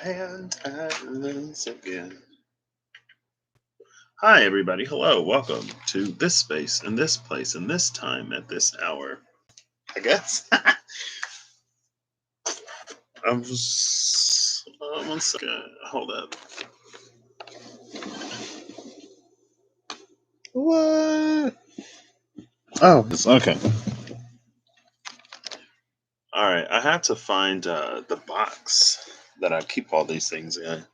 And once again. Hi, everybody. Hello. Welcome to this space, in this place, in this time, at this hour. I guess. I was. 1 second. Hold up. What? Oh, okay. All right. I have to find the box that I keep all these things in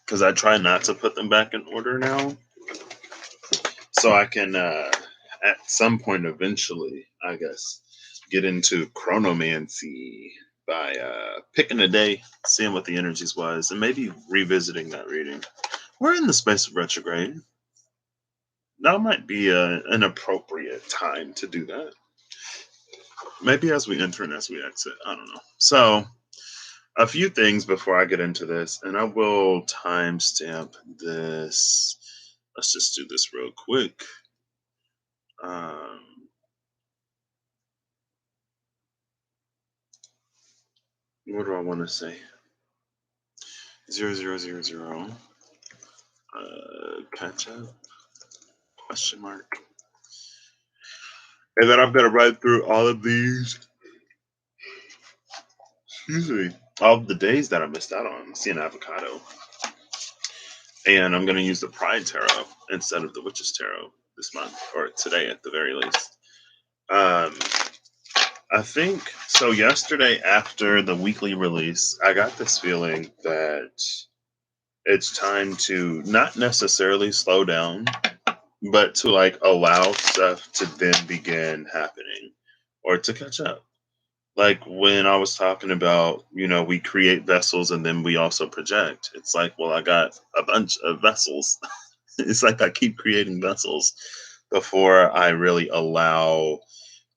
because I try not to put them back in order now. So I can, at some point, eventually, I guess, get into chronomancy by picking a day, seeing what the energies was, and maybe revisiting that reading. We're in the space of retrograde. Now might be an appropriate time to do that. Maybe as we enter and as we exit. I don't know. So, a few things before I get into this, and I will timestamp this. Let's just do this real quick. Um, what do I want to say? 0000. Catch up? Question mark. And then I'm gonna run through all of these. Excuse me. All of the days that I missed out on seeing avocado, and I'm gonna use the Pride Tarot instead of the Witch's Tarot this month, or today at the very least. Um, I think so. Yesterday, after the weekly release, I got this feeling that it's time to not necessarily slow down, but to like allow stuff to then begin happening or to catch up. Like when I was talking about, we create vessels and then we also project. It's like, well, I got a bunch of vessels. It's like I keep creating vessels before I really allow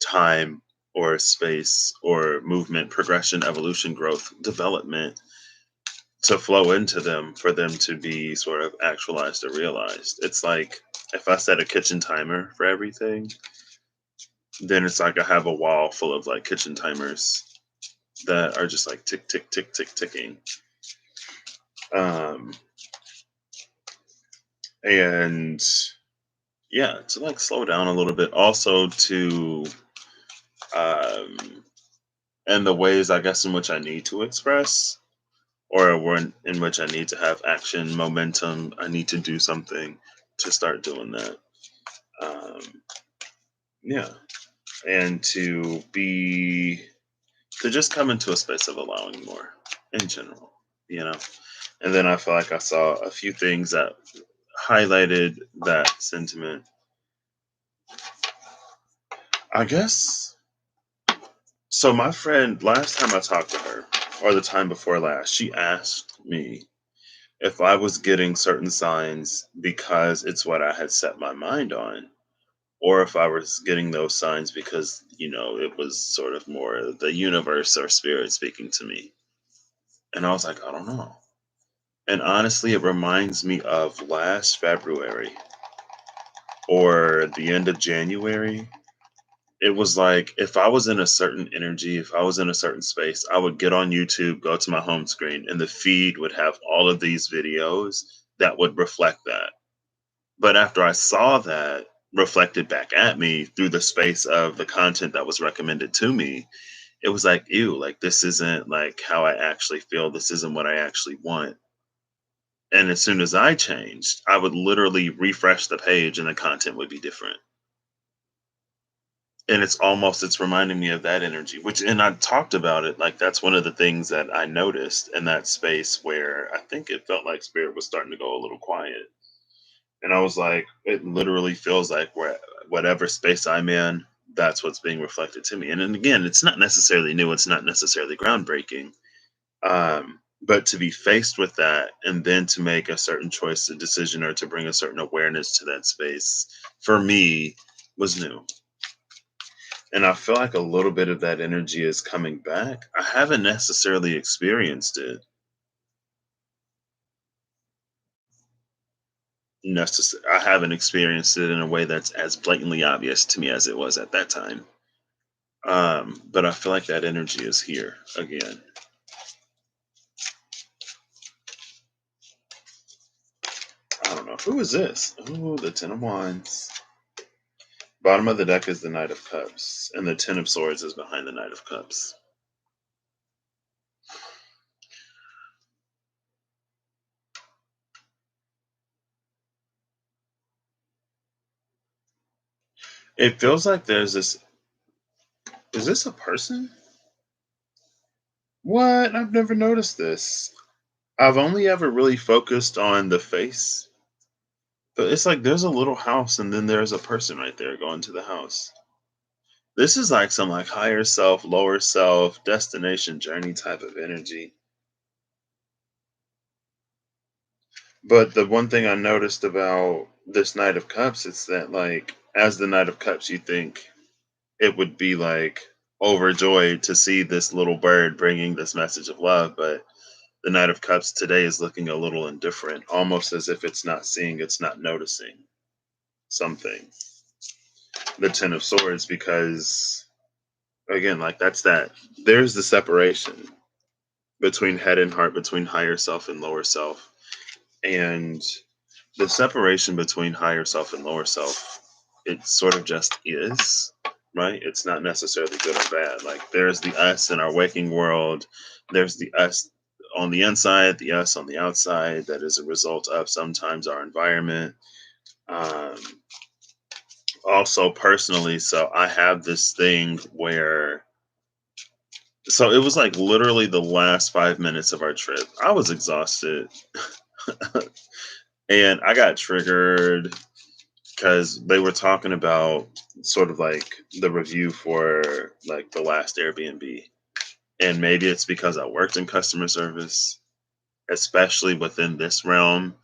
time or space or movement, progression, evolution, growth, development to flow into them for them to be sort of actualized or realized. It's like if I set a kitchen timer for everything, then it's like I have a wall full of like kitchen timers that are just like tick, tick, tick, tick, ticking. Um, and yeah, to like slow down a little bit. Also to, um, and the ways I guess in which I need to express or in which I need to have action, momentum, I need to do something to start doing that. Um, yeah. And to just come into a space of allowing more in general, you know? And then I feel like I saw a few things that highlighted that sentiment. I guess so. My friend, last time I talked to her, or the time before last, she asked me if I was getting certain signs because it's what I had set my mind on, or if I was getting those signs because, it was sort of more the universe or spirit speaking to me. And I was like, I don't know. And honestly, it reminds me of last February or the end of January. It was like if I was in a certain energy, if I was in a certain space, I would get on YouTube, go to my home screen, and the feed would have all of these videos that would reflect that. But after I saw that reflected back at me through the space of the content that was recommended to me, it was like, ew, like this isn't like how I actually feel. This isn't what I actually want. And as soon as I changed, I would literally refresh the page and the content would be different. And it's reminding me of that energy, which, and I talked about it. Like, that's one of the things that I noticed in that space where I think it felt like spirit was starting to go a little quiet. And I was like, it literally feels like whatever space I'm in, that's what's being reflected to me. And then again, it's not necessarily new, it's not necessarily groundbreaking. But to be faced with that and then to make a certain choice, a decision, or to bring a certain awareness to that space for me was new. And I feel like a little bit of that energy is coming back. I haven't necessarily experienced it. I haven't experienced it in a way that's as blatantly obvious to me as it was at that time. But I feel like that energy is here again. Who is this? Oh, the Ten of Wands. Bottom of the deck is the Knight of Cups, and the Ten of Swords is behind the Knight of Cups. It feels like there's this. Is this a person? What? I've never noticed this. I've only ever really focused on the face. But it's like there's a little house and then there's a person right there going to the house. This is like some like higher self, lower self, destination journey type of energy. But the one thing I noticed about this Knight of Cups is that like as the Knight of Cups you think it would be like overjoyed to see this little bird bringing this message of love, but the Knight of Cups today is looking a little indifferent, almost as if it's not seeing, it's not noticing something. The Ten of Swords, because again, like that's that. There's the separation between head and heart, between higher self and lower self. And the separation between higher self and lower self, it sort of just is, right? It's not necessarily good or bad. Like there's the us in our waking world, there's the us on the inside, the us on the outside, that is a result of sometimes our environment. Um, Also, personally, so I have this thing where so it was like literally the last 5 minutes of our trip. I was exhausted and I got triggered because they were talking about sort of like the review for like the last Airbnb. And maybe it's because I worked in customer service, especially within this realm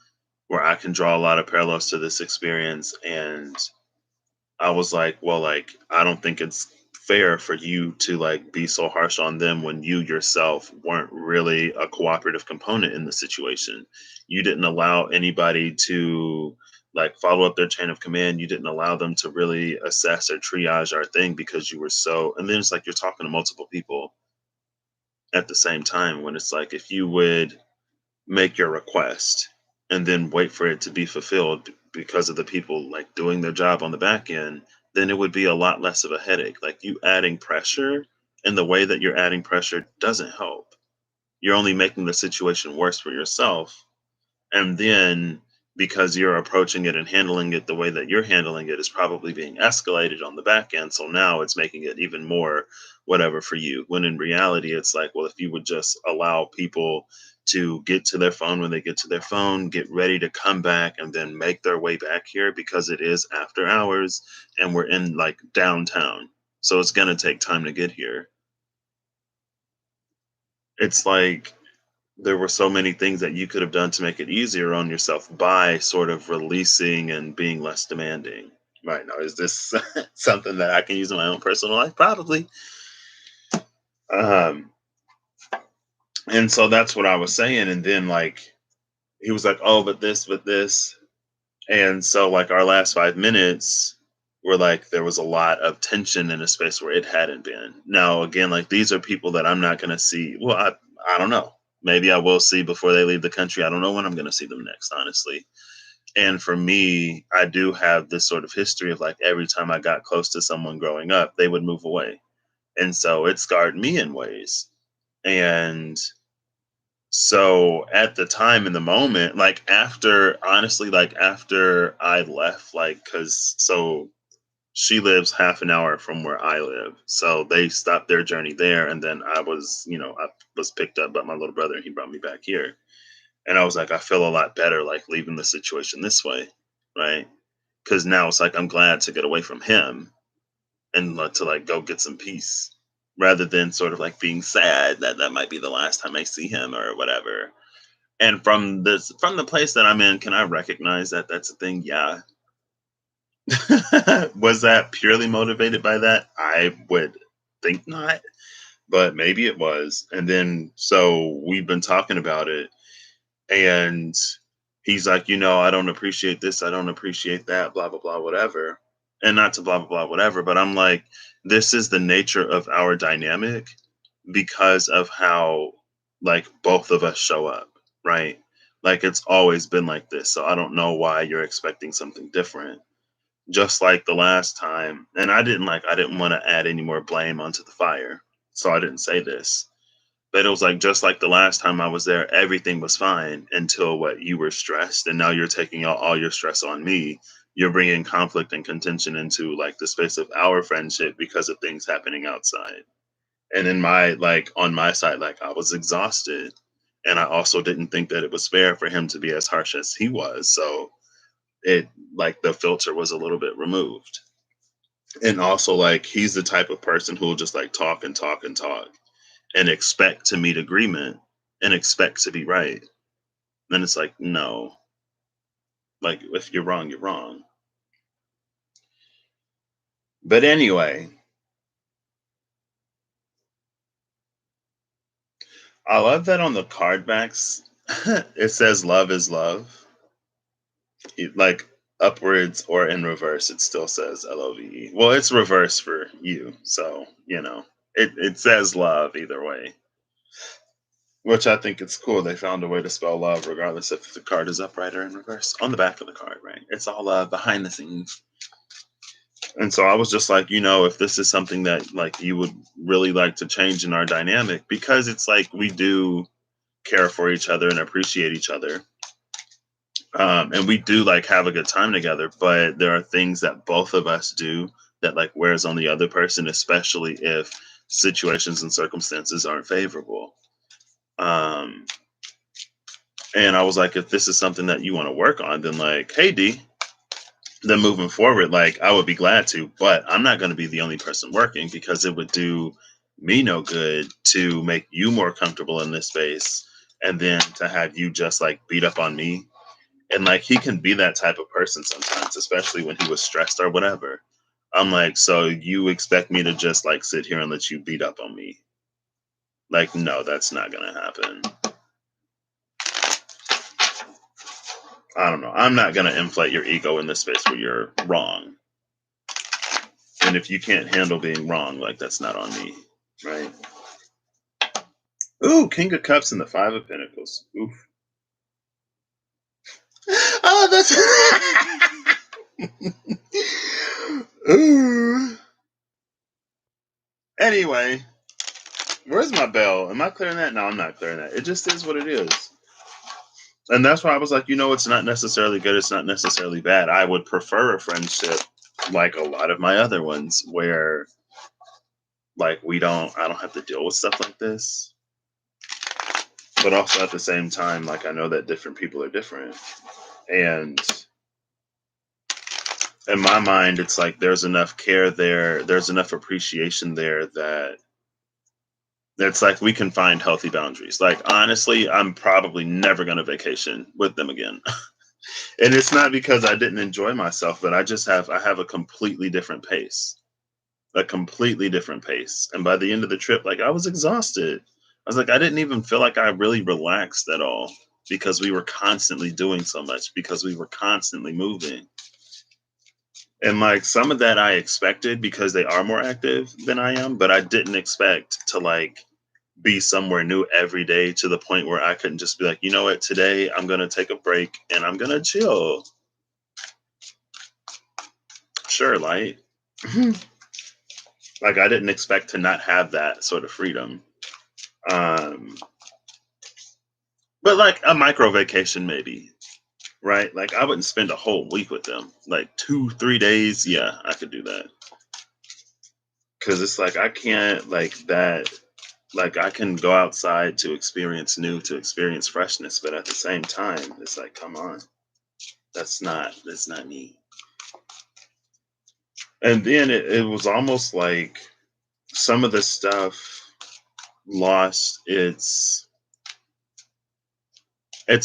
where I can draw a lot of parallels to this experience. And I was like, well, like, I don't think it's fair for you to like be so harsh on them when you yourself weren't really a cooperative component in the situation. You didn't allow anybody to like follow up their chain of command. You didn't allow them to really assess or triage our thing because you were so, and then it's like you're talking to multiple people at the same time when it's like, if you would make your request and then wait for it to be fulfilled because of the people like doing their job on the back end, then it would be a lot less of a headache. Like you adding pressure and the way that you're adding pressure doesn't help. You're only making the situation worse for yourself. And then because you're approaching it and handling it the way that you're handling it is probably being escalated on the back end. So now it's making it even more whatever for you. When in reality, it's like, well, if you would just allow people to get to their phone when they get to their phone, get ready to come back, and then make their way back here because it is after hours and we're in like downtown. So it's going to take time to get here. It's like there were so many things that you could have done to make it easier on yourself by sort of releasing and being less demanding. Right now, is this something that I can use in my own personal life? Probably. Um, and so that's what I was saying. And then like he was like, "Oh, but this," and so like our last 5 minutes were like there was a lot of tension in a space where it hadn't been. Now again, like these are people that I'm not going to see. Well, I don't know. Maybe I will see before they leave the country. I don't know when I'm going to see them next, honestly. And for me, I do have this sort of history of like every time I got close to someone growing up, they would move away. And so it scarred me in ways. And so at the time in the moment, like after, honestly, like after I left, like, cause so she lives half an hour from where I live. So they stopped their journey there. And then I was, I was picked up by my little brother and he brought me back here. And I was like, I feel a lot better like leaving the situation this way. Right. Cause now it's like, I'm glad to get away from him and to like go get some peace rather than sort of like being sad that that might be the last time I see him or whatever. And from the place that I'm in, can I recognize that that's a thing? Yeah. Was that purely motivated by that? I would think not, but maybe it was. And then so we've been talking about it and he's like, I don't appreciate this, I don't appreciate that, blah blah blah, whatever. And not to blah blah blah, whatever, but I'm like, this is the nature of our dynamic because of how like both of us show up, right? Like it's always been like this. So I don't know why you're expecting something different. Just like the last time, and I didn't want to add any more blame onto the fire. So I didn't say this. But it was like just like the last time I was there, everything was fine until what you were stressed, and now you're taking out all your stress on me. You're bringing conflict and contention into like the space of our friendship because of things happening outside. And in my like on my side, like I was exhausted, and I also didn't think that it was fair for him to be as harsh as he was. So it like the filter was a little bit removed. And also like he's the type of person who will just like talk and talk and talk and expect to meet agreement and expect to be right. Then it's like, no, like if you're wrong, you're wrong. But anyway, I love that on the card backs, it says love is love. Like upwards or in reverse, it still says LOVE. Well, it's reverse for you. So, it says love either way, which I think it's cool. They found a way to spell love regardless if the card is upright or in reverse on the back of the card, right? It's all behind the scenes. And so I was just like, if this is something that like you would really like to change in our dynamic, because it's like we do care for each other and appreciate each other. And we do like have a good time together, but there are things that both of us do that like wears on the other person, especially if situations and circumstances aren't favorable. Um, and I was like, if this is something that you want to work on, then like, hey D, then moving forward, like I would be glad to, but I'm not going to be the only person working because it would do me no good to make you more comfortable in this space and then to have you just like beat up on me. And like he can be that type of person sometimes, especially when he was stressed or whatever. I'm like, so you expect me to just like sit here and let you beat up on me? Like, no, that's not going to happen. I don't know. I'm not going to inflate your ego in this space where you're wrong. And if you can't handle being wrong, like that's not on me, right? Ooh, King of Cups and the Five of Pentacles. Oof. Oh, that's. Ooh. Anyway, where's my bell? Am I clearing that? No, I'm not clearing that. It just is what it is. And that's why I was like, it's not necessarily good. It's not necessarily bad. I would prefer a friendship like a lot of my other ones where like I don't have to deal with stuff like this. But also at the same time, like I know that different people are different. And in my mind, it's like there's enough care there, there's enough appreciation there that it's like we can find healthy boundaries. Like honestly, I'm probably never gonna vacation with them again. And it's not because I didn't enjoy myself, but I have a completely different pace. A completely different pace. And by the end of the trip, like I was exhausted. I was like, I didn't even feel like I really relaxed at all because we were constantly doing so much, because we were constantly moving. And like some of that I expected because they are more active than I am, but I didn't expect to like be somewhere new every day to the point where I couldn't just be like, you know what, today I'm gonna take a break and I'm gonna chill. Sure, light. Like I didn't expect to not have that sort of freedom. Um, but like a micro vacation maybe, right? Like I wouldn't spend a whole week with them. Like 2, 3 days, yeah, I could do that. Cause it's like I can't like that. Like I can go outside to experience new, to experience freshness, but at the same time, it's like, come on, that's not me. And then it was almost like some of the stuff lost it's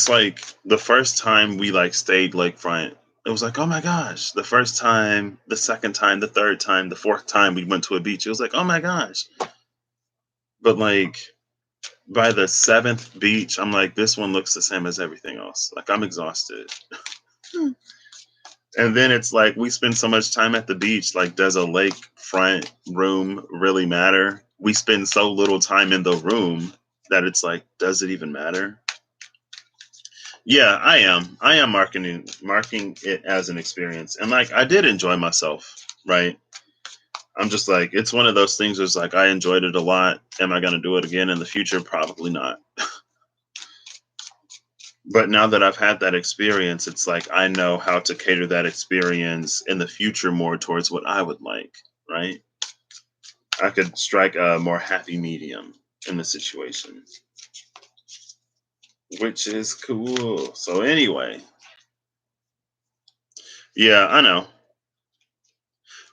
like the first time we like stayed lakefront, it was like, oh my gosh. The first time, the second time, the third time, the fourth time we went to a beach, it was like, oh my gosh. But like by the seventh beach, I'm like, this one looks the same as everything else. Like I'm exhausted. And then it's like we spend so much time at the beach. Like, does a lakefront room really matter? We spend so little time in the room that it's like, does it even matter? Yeah, I am. I am marking it as an experience. And like I did enjoy myself, right? I'm just like it's one of those things where it's like I enjoyed it a lot. Am I gonna do it again in the future? Probably not. But now that I've had that experience, it's like I know how to cater that experience in the future more towards what I would like, right? I could strike a more happy medium in the situation, which is cool. So anyway, yeah, I know.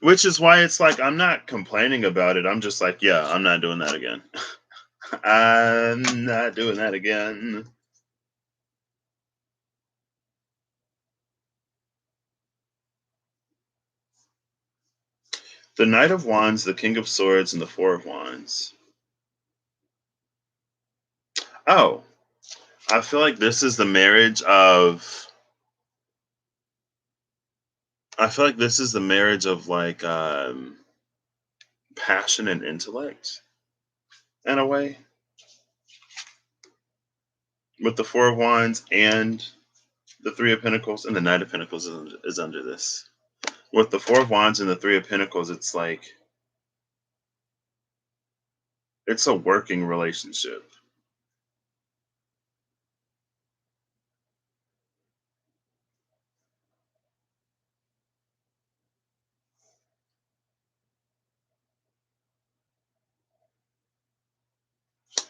Which is why it's like I'm not complaining about it. I'm just like, yeah, I'm not doing that again. I'm not doing that again. The Knight of Wands, the King of Swords, and the Four of Wands. Oh, I feel like this is the marriage of. I feel like this is the marriage of like passion and intellect in a way, with the Four of Wands and the Three of Pentacles, and the Knight of Pentacles is under this. With the Four of Wands and the Three of Pentacles, it's like it's a working relationship.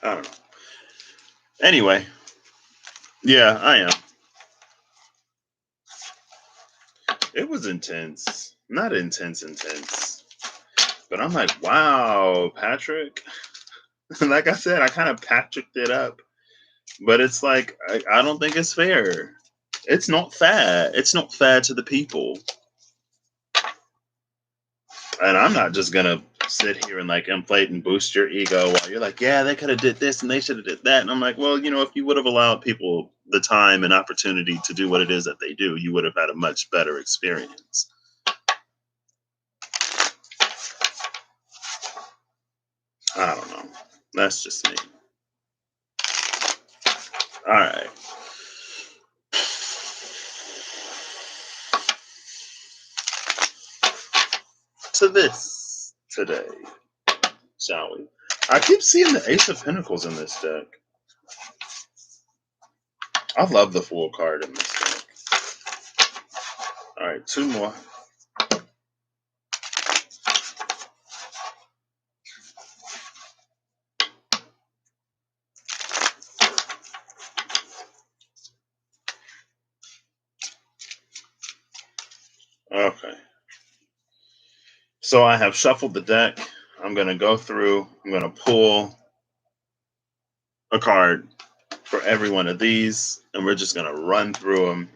I don't know. Anyway, yeah, I am. It was intense. Not intense, intense. But I'm like, wow, Patrick. Like I said, I kind of Patricked it up. But it's like, I don't think it's fair. It's not fair. It's not fair to the people. And I'm not just gonna sit here and like inflate and boost your ego while you're like, yeah, they could have did this and they should have did that. And I'm like, well, if you would have allowed people the time and opportunity to do what it is that they do, you would have had a much better experience. I don't know. That's just me. All right. To this today, shall we? I keep seeing the Ace of Pentacles in this deck. I love the Fool card in this deck. All right, two more. Okay. So I have shuffled the deck. I'm going to go through, I'm going to pull a card for every one of these, and we're just going to run through them.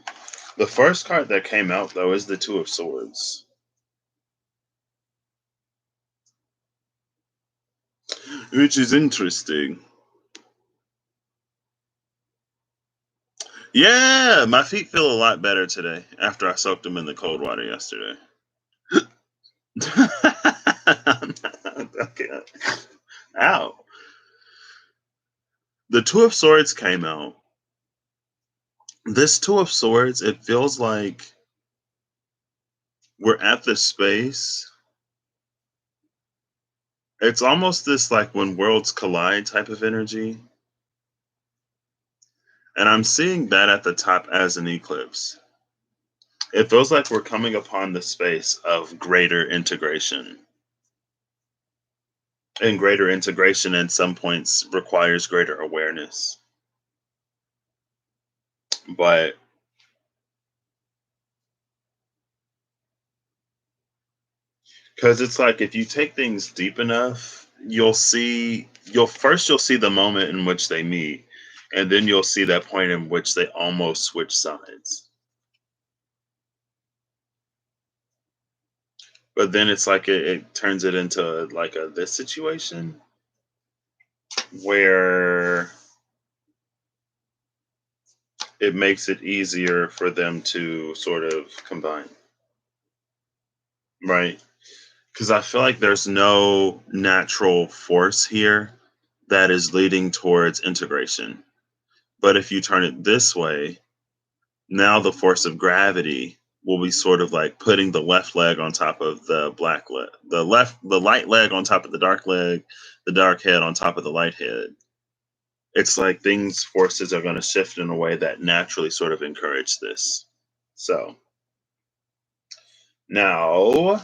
The first card that came out, though, is the Two of Swords, which is interesting. Yeah, my feet feel a lot better today after I soaked them in the cold water yesterday. Okay. Ow. The Two of Swords came out. This Two of Swords, it feels like we're at this space. It's almost this like when worlds collide type of energy. And I'm seeing that at the top as an eclipse. It feels like we're coming upon the space of greater integration. And greater integration at some points requires greater awareness. But because it's like if you take things deep enough, you'll see the moment in which they meet, and then you'll see that point in which they almost switch sides. But then it's like it turns it into like a this situation where it makes it easier for them to sort of combine, right? Because I feel like there's no natural force here that is leading towards integration. But if you turn it this way, Now the force of gravity will be sort of like putting the left leg on top of the black leg, the light leg on top of the dark leg, the dark head on top of the light head. It's like things forces are going to shift in a way that naturally sort of encourage this. So now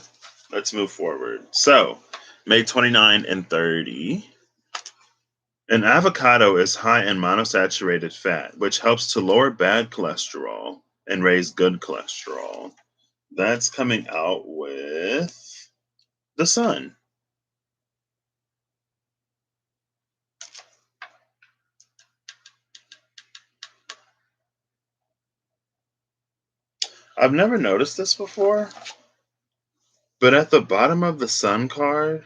let's move forward. So May 29 and 30. An avocado is high in monosaturated fat, which helps to lower bad cholesterol and raise good cholesterol. That's coming out with the sun. I've never noticed this before, but at the bottom of the sun card,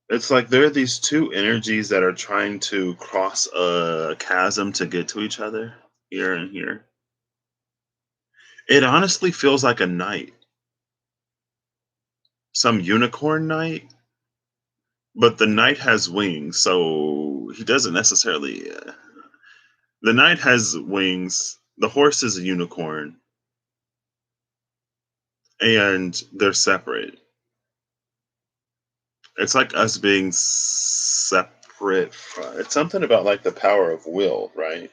it's like there are these two energies that are trying to cross a chasm to get to each other here and here. It honestly feels like a knight, some unicorn knight, but the knight has wings, so he doesn't necessarily. The knight has wings, the horse is a unicorn, and they're separate. It's like us being separate. It's something about like the power of will, right?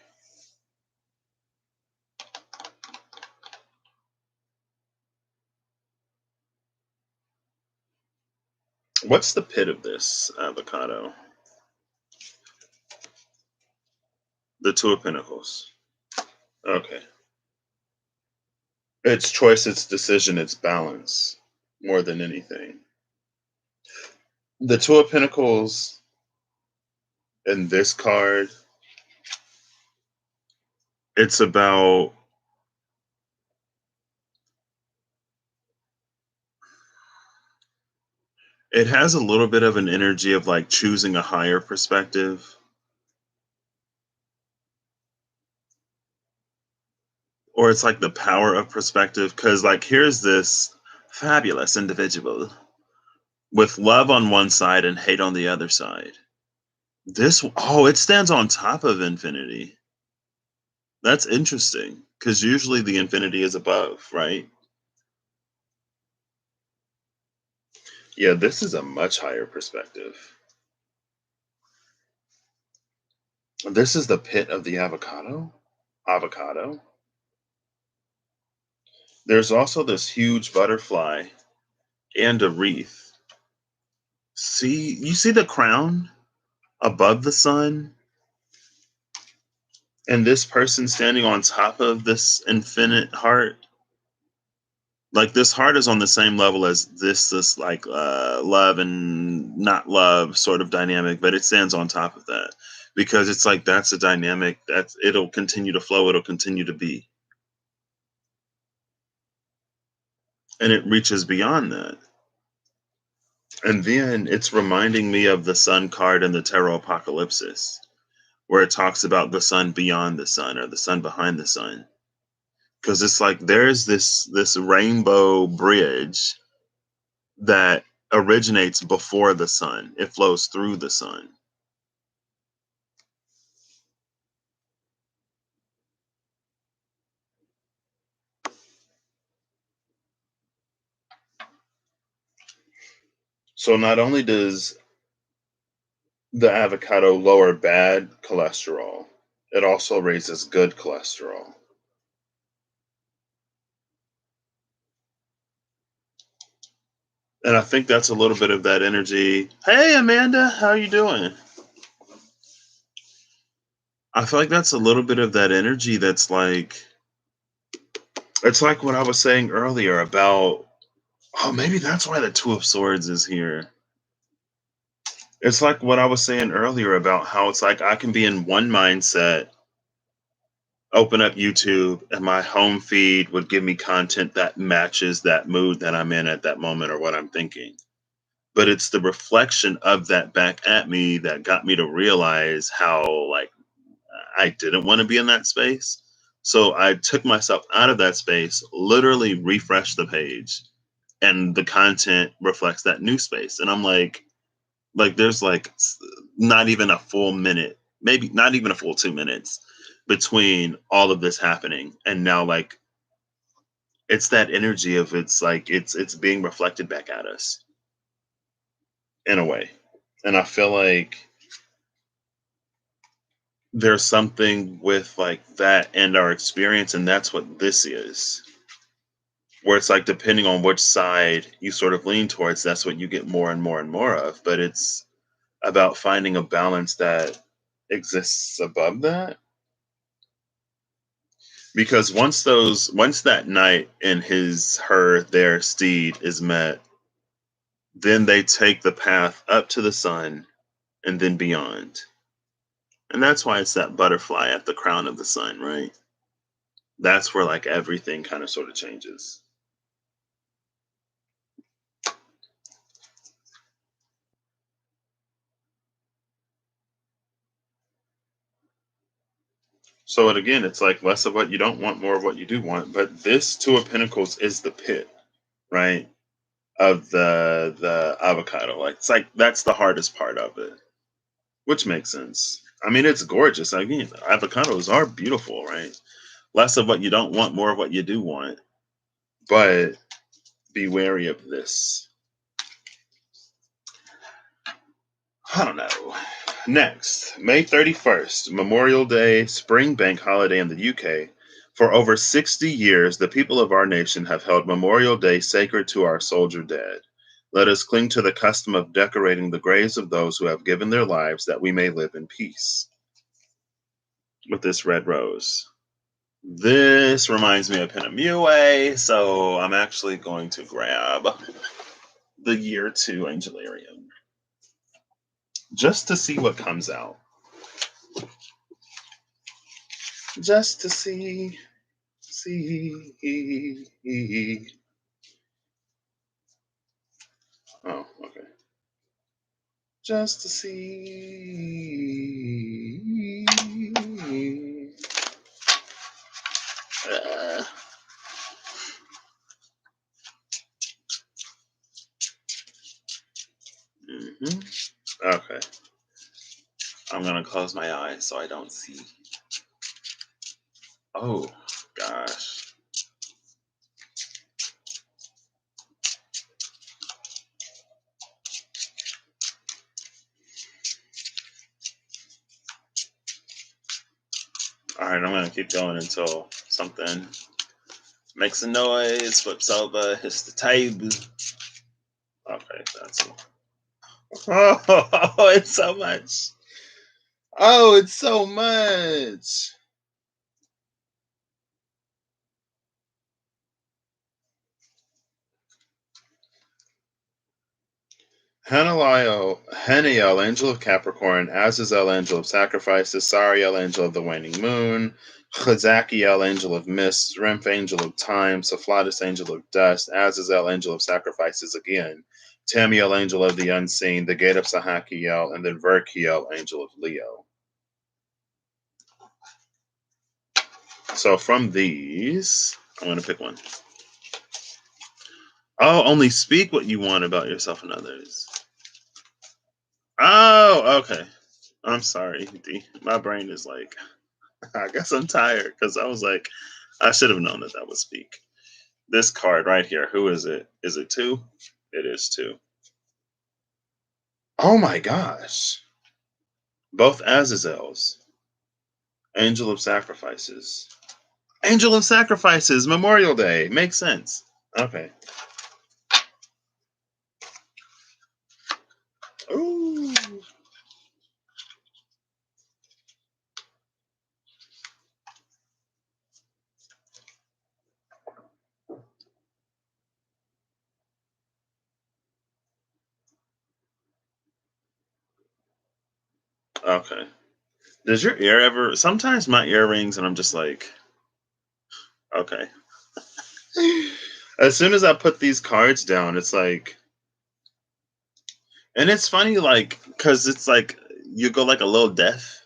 What's the pit of this avocado? The Two of Pentacles. Okay. It's choice, it's decision, it's balance more than anything. The Two of Pentacles in this card, it's about it has a little bit of an energy of like choosing a higher perspective, or it's like the power of perspective because like here's this fabulous individual with love on one side and hate on the other side. This, oh, it stands on top of infinity. That's interesting because usually the infinity is above, right? Yeah, this is a much higher perspective. This is the pit of the avocado. Avocado. There's also this huge butterfly and a wreath. See, you see the crown above the sun, and this person standing on top of this infinite heart. Like this heart is on the same level as this like love and not love sort of dynamic, but it stands on top of that because it's like that's a dynamic that it'll continue to flow, it'll continue to be, and it reaches beyond that. And then it's reminding me of the sun card in the tarot apocalypsis where it talks about the sun beyond the sun or the sun behind the sun, because it's like there's this rainbow bridge that originates before the sun. It flows through the sun. So not only does the avocado lower bad cholesterol, it also raises good cholesterol. And I think that's a little bit of that energy. Hey Amanda, how you doing? I feel like that's a little bit of that energy that's like it's like what I was saying earlier about oh maybe that's why the Two of Swords is here. It's like what I was saying earlier about how it's like I can be in one mindset, open up YouTube, and my home feed would give me content that matches that mood that I'm in at that moment or what I'm thinking. But it's the reflection of that back at me that got me to realize how like I didn't want to be in that space. So I took myself out of that space, literally refreshed the page, and the content reflects that new space. And I'm like there's like not even a full minute maybe not even a full 2 minutes between all of this happening. And now, like, it's that energy of it's like it's being reflected back at us in a way. And I feel like there's something with like that and our experience, and that's what this is. Where it's like depending on which side you sort of lean towards, that's what you get more and more and more of. But it's about finding a balance that exists above that. Because once that knight and their steed is met, then they take the path up to the sun and then beyond. And that's why it's that butterfly at the crown of the sun, right? That's where like everything kind of sort of changes. Again, it's like less of what you don't want, more of what you do want. But this Two of Pentacles is the pit, right? Of the avocado. Like it's like that's the hardest part of it. Which makes sense. I mean, it's gorgeous. I mean, avocados are beautiful, right? Less of what you don't want, more of what you do want. But be wary of this. I don't know. Next, May 31st, Memorial Day, spring bank holiday in the UK. For over 60 years, the people of our nation have held Memorial Day sacred to our soldier dead. Let us cling to the custom of decorating the graves of those who have given their lives that we may live in peace. With this red rose. This reminds me of Pinamue, so I'm actually going to grab the year 2 Angelarium just to see what comes out. Just to see. Oh, okay. Just to see. Uh, mhm. Okay. I'm gonna close my eyes so I don't see. Oh, gosh. All right, I'm gonna keep going until something makes a noise, flips over, hits the table. Okay, that's it. Oh, it's so much. Oh, it's so much. Haniel, angel of Capricorn, Azazel, angel of sacrifices, Sariel, angel of the waning moon, Chazakiel, angel of mist, Remph, angel of time, Saphlatus, angel of dust, Azazel, angel of sacrifices again, Tamiel, angel of the unseen, the gate of Sahakiel, and then Verkiel, angel of Leo. So from these, I'm going to pick one. Oh, only speak what you want about yourself and others. Oh, okay. I'm sorry, D. My brain is like, I guess I'm tired because I was like, I should have known that that would speak. This card right here, who is it? Is it 2? It is 2. Oh my gosh. Both Azazels. Angel of Sacrifices. Angel of Sacrifices, Memorial Day. Makes sense. Okay. Ooh. Okay. Does your ear ever? Sometimes my earrings, and I'm just like, okay. As soon as I put these cards down, it's like, and it's funny, like, because it's like you go like a little deaf.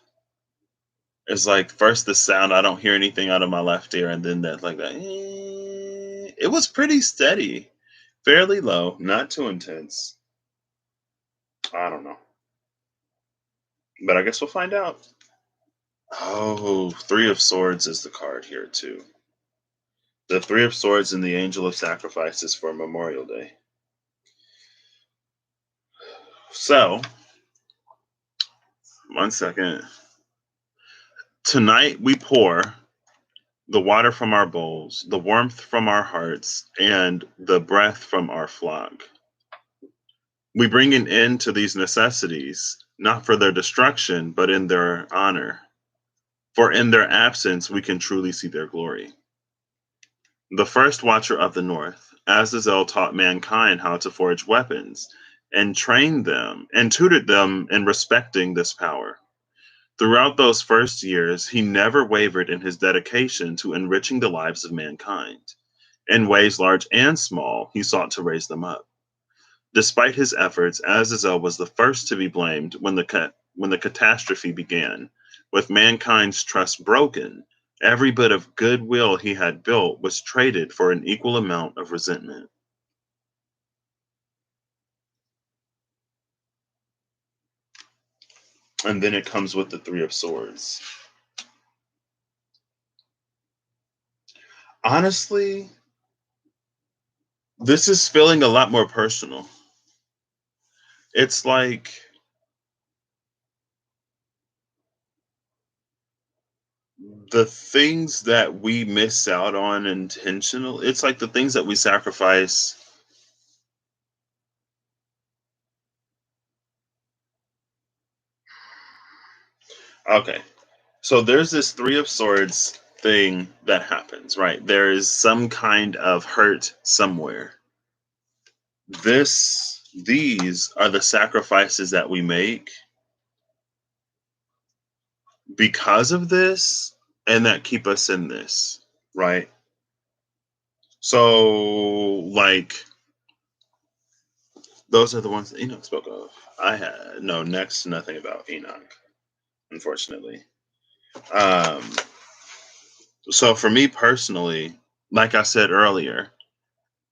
It's like first the sound, I don't hear anything out of my left ear, and then that like that. It was pretty steady, fairly low, not too intense. I don't know, but I guess we'll find out. Oh, Three of Swords is the card here too. The Three of Swords and the Angel of Sacrifices for Memorial Day. So, one second. Tonight we pour the water from our bowls, the warmth from our hearts, and the breath from our flock. We bring an end to these necessities, not for their destruction, but in their honor. For in their absence, we can truly see their glory. The first watcher of the North, Azazel taught mankind how to forge weapons and trained them and tutored them in respecting this power. Throughout those first years, he never wavered in his dedication to enriching the lives of mankind. In ways large and small, he sought to raise them up. Despite his efforts, Azazel was the first to be blamed when the catastrophe began. With mankind's trust broken, every bit of goodwill he had built was traded for an equal amount of resentment. And then it comes with the Three of Swords. Honestly, this is feeling a lot more personal. It's like the things that we miss out on intentional. It's like the things that we sacrifice. Okay. So there's this Three of Swords thing that happens, right? There is some kind of hurt somewhere. These are the sacrifices that we make because of this and that keep us in this, right? So, like, those are the ones that Enoch spoke of. I had no next to nothing about Enoch, unfortunately. Um, so for me personally, like I said earlier,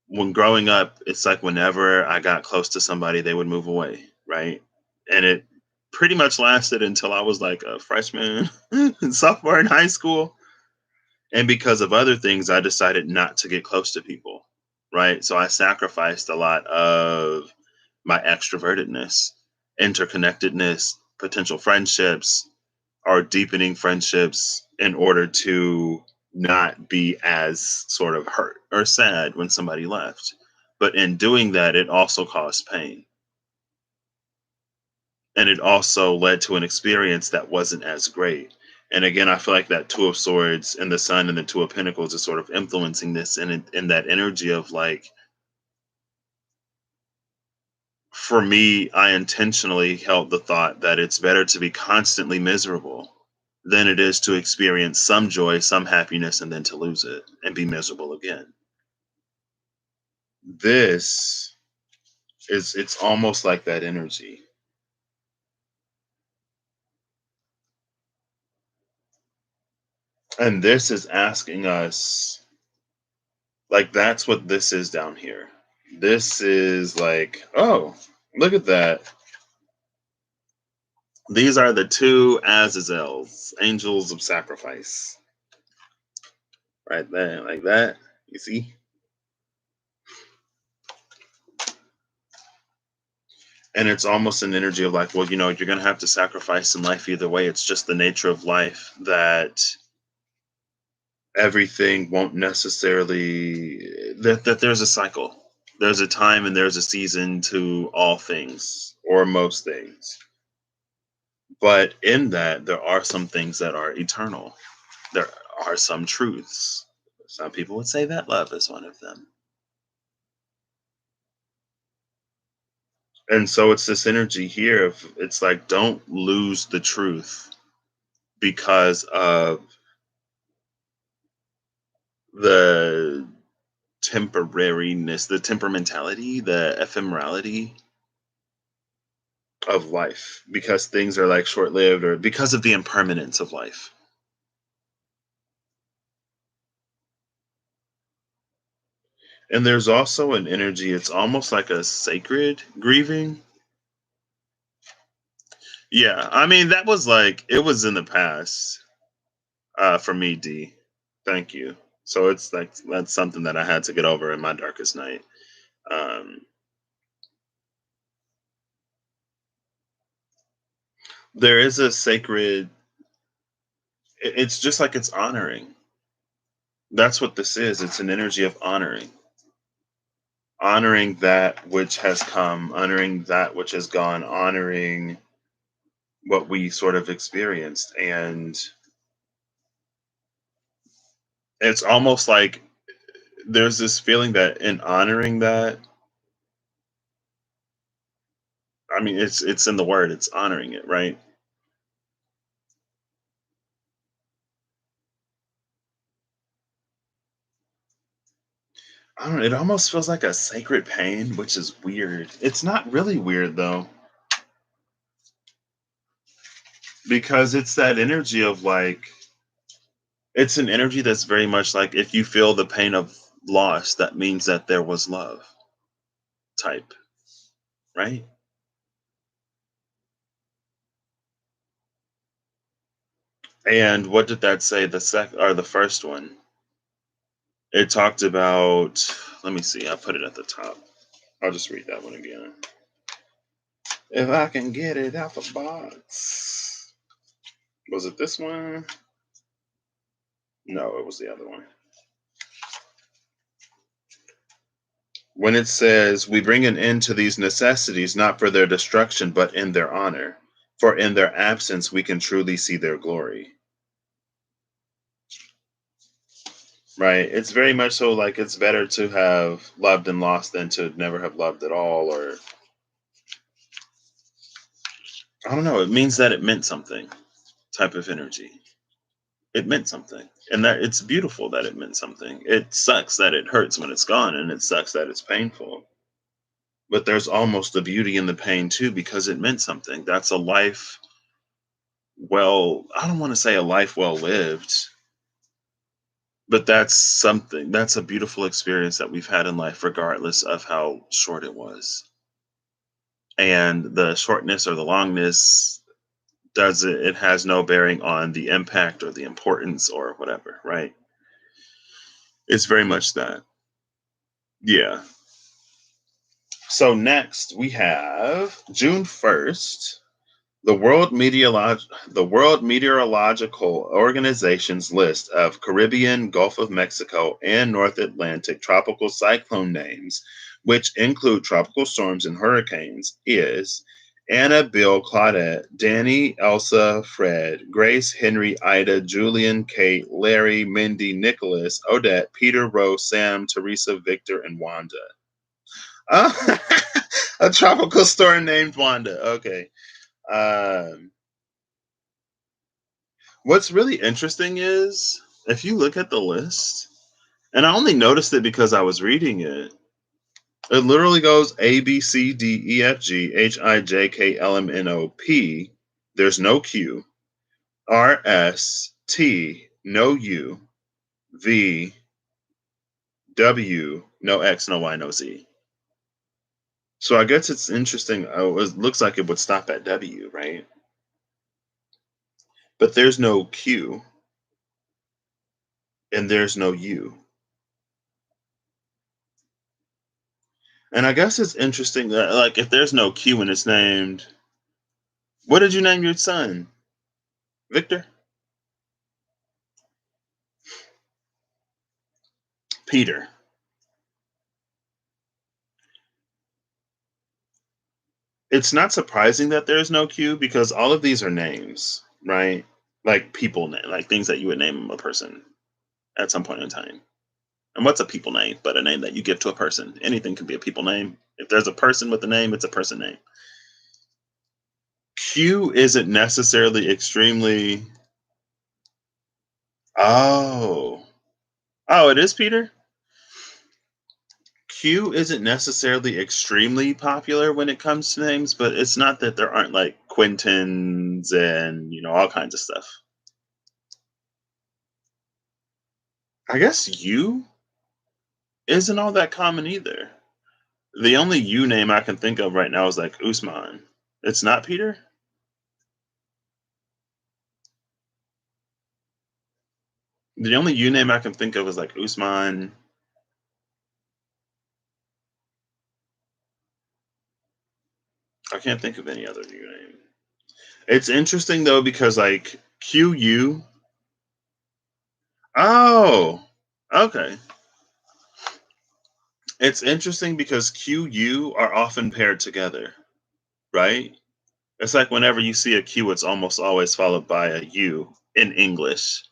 when growing up, it's like whenever I got close to somebody, they would move away, right? And it pretty much lasted until I was like a freshman, sophomore in high school. And because of other things, I decided not to get close to people, right? So I sacrificed a lot of my extrovertedness, interconnectedness, potential friendships, or deepening friendships in order to not be as sort of hurt or sad when somebody left. But in doing that, it also caused pain. And it also led to an experience that wasn't as great. And again, I feel like that Two of Swords and the Sun and the Two of Pentacles is sort of influencing this in that energy of like, for me, I intentionally held the thought that it's better to be constantly miserable than it is to experience some joy, some happiness, and then to lose it and be miserable again. This it's almost like that energy. And this is asking us, like, that's what this is down here. This is like, oh, look at that. These are the two Azazels, angels of sacrifice. Right there, like that. You see? And it's almost an energy of like, well, you're going to have to sacrifice in life either way. It's just the nature of life that everything won't necessarily, that there's a cycle. There's a time and there's a season to all things or most things. But in that, there are some things that are eternal. There are some truths. Some people would say that love is one of them. And so it's this energy here of it's like, don't lose the truth because of the temporariness, the temperamentality, the ephemerality of life, because things are like short lived or because of the impermanence of life. And there's also an energy, it's almost like a sacred grieving. Yeah, I mean, that was like, it was in the past. For me, D. Thank you. So it's like that's something that I had to get over in my darkest night. Um, there is a sacred. It's just like it's honoring. That's what this is. It's an energy of honoring that which has come, honoring that which has gone, honoring what we sort of experienced, and it's almost like there's this feeling that in honoring that, I mean, it's in the word. It's honoring it, right? I don't know. It almost feels like a sacred pain, which is weird. It's not really weird though, because it's that energy of like, it's an energy that's very much like if you feel the pain of loss, that means that there was love type, right? And what did that say? The or the first one? It talked about. Let me see. I put it at the top. I'll just read that one again. If I can get it out the box. Was it this one? No, it was the other one. When it says, "We bring an end to these necessities not for their destruction, but in their honor. For in their absence we can truly see their glory." Right? It's very much so like it's better to have loved and lost than to never have loved at all, or I don't know. It means that it meant something type of energy. It meant something. And that it's beautiful that it meant something. It sucks that it hurts when it's gone, and it sucks that it's painful. But there's almost a beauty in the pain too because it meant something. That's a life well, I don't want to say a life well lived, but that's something. That's a beautiful experience that we've had in life regardless of how short it was. And the shortness or the longness does it has no bearing on the impact or the importance or whatever, right? It's very much that. Yeah. So next we have June 1st. The World Meteorological Organization's list of Caribbean, Gulf of Mexico, and North Atlantic tropical cyclone names, which include tropical storms and hurricanes, is Anna, Bill, Claudette, Danny, Elsa, Fred, Grace, Henry, Ida, Julian, Kate, Larry, Mindy, Nicholas, Odette, Peter, Rose, Sam, Teresa, Victor, and Wanda. Oh, a tropical storm named Wanda. Okay. Um, what's really interesting is if you look at the list, and I only noticed it because I was reading it, it literally goes A, B, C, D, E, F, G, H, I, J, K, L, M, N, O, P. There's no Q. R, S, T, no U. V, W, no X, no Y, no Z. So I guess it's interesting. It looks like it would stop at W, right? But there's no Q and there's no U. And I guess it's interesting that, like, if there's no Q and it's named, what did you name your son? Victor? Peter. It's not surprising that there's no Q because all of these are names, right? Like people name, like things that you would name a person at some point in time. And what's a people name but a name that you give to a person? Anything can be a people name. If there's a person with a name, it's a person name. Q isn't necessarily extremely. Oh. Oh, it is Peter? Q isn't necessarily extremely popular when it comes to names, but it's not that there aren't like Quintins and all kinds of stuff. I guess U isn't all that common either. The only U name I can think of right now is like Usman. It's not Peter. The only U name I can think of is like Usman. I can't think of any other U name. It's interesting though because like QU. Oh, okay. It's interesting because QU are often paired together, right? It's like whenever you see a Q, it's almost always followed by a U in English.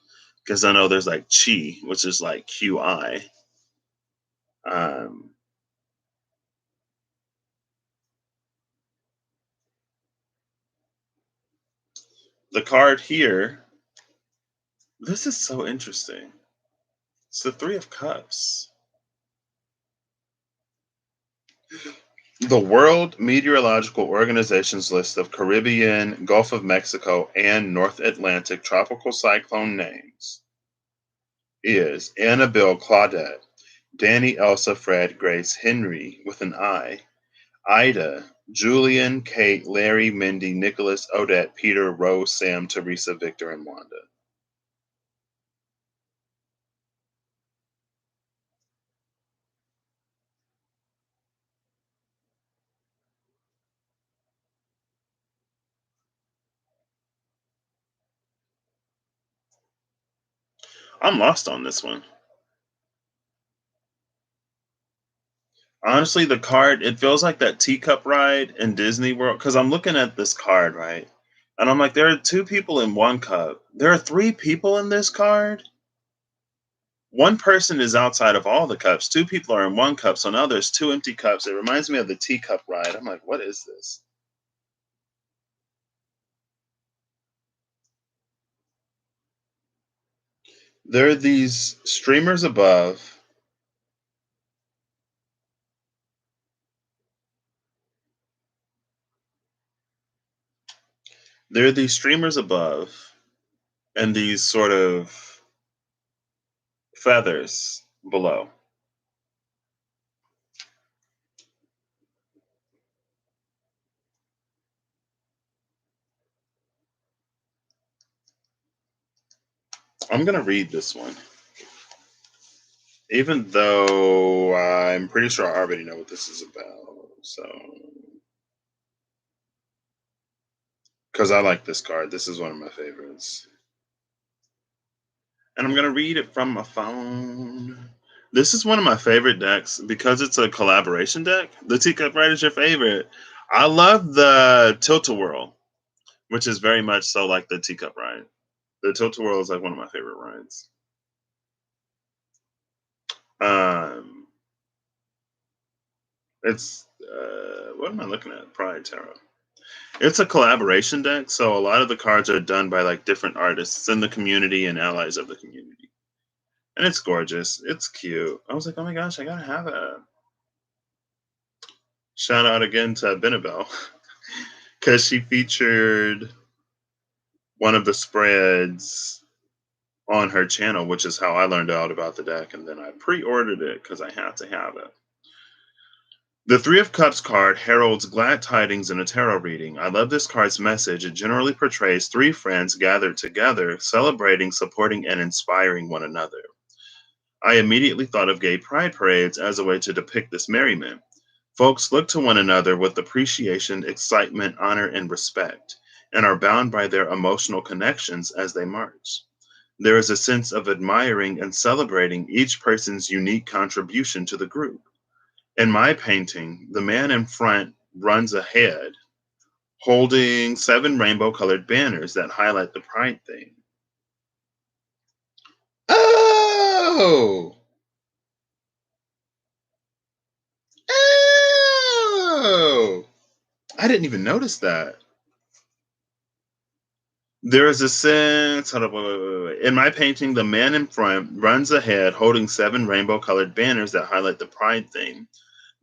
Because I know there's like chi, which is like QI. Um, the card here, this is so interesting. It's the Three of Cups. The World Meteorological Organization's list of Caribbean, Gulf of Mexico, and North Atlantic tropical cyclone names is Annabelle Claudette, Danny Elsa Fred Grace Henry with an I, Ida, Julian, Kate, Larry, Mindy, Nicholas, Odette, Peter, Rose, Sam, Teresa, Victor, and Wanda. I'm lost on this one. Honestly, the card, it feels like that teacup ride in Disney World. Because I'm looking at this card, right? And I'm like, there are two people in one cup. There are three people in this card. One person is outside of all the cups. Two people are in one cup. So now there's two empty cups. It reminds me of the teacup ride. I'm like, what is this? There are these streamers above. There are these streamers above and these sort of feathers below. I'm going to read this one, even though I'm pretty sure I already know what this is about. So, because I like this card, this is one of my favorites. And I'm going to read it from my phone. This is one of my favorite decks because it's a collaboration deck. The Teacup Ride is your favorite. I love the Tilt-A-Whirl, which is very much so like the Teacup Ride. The Tilt-A-Whirl is like one of my favorite rides. Um, it's what am I looking at? Pride Tarot. It's a collaboration deck, so a lot of the cards are done by like different artists in the community and allies of the community, and it's gorgeous. It's cute. I was like, oh my gosh, I gotta have it. Shout out again to Benabel because she featured one of the spreads on her channel, which is how I learned out about the deck, and then I pre-ordered it because I had to have it. The Three of Cups card heralds glad tidings in a tarot reading. I love this card's message. It generally portrays three friends gathered together, celebrating, supporting, and inspiring one another. I immediately thought of gay pride parades as a way to depict this merriment. Folks look to one another with appreciation, excitement, honor, and respect, and are bound by their emotional connections as they march. There is a sense of admiring and celebrating each person's unique contribution to the group. In my painting, the man in front runs ahead, holding seven rainbow colored banners that highlight the pride theme. Oh! Oh! I didn't even notice that. There is a sense. Hold up, wait. In my painting, the man in front runs ahead, holding seven rainbow colored banners that highlight the pride theme.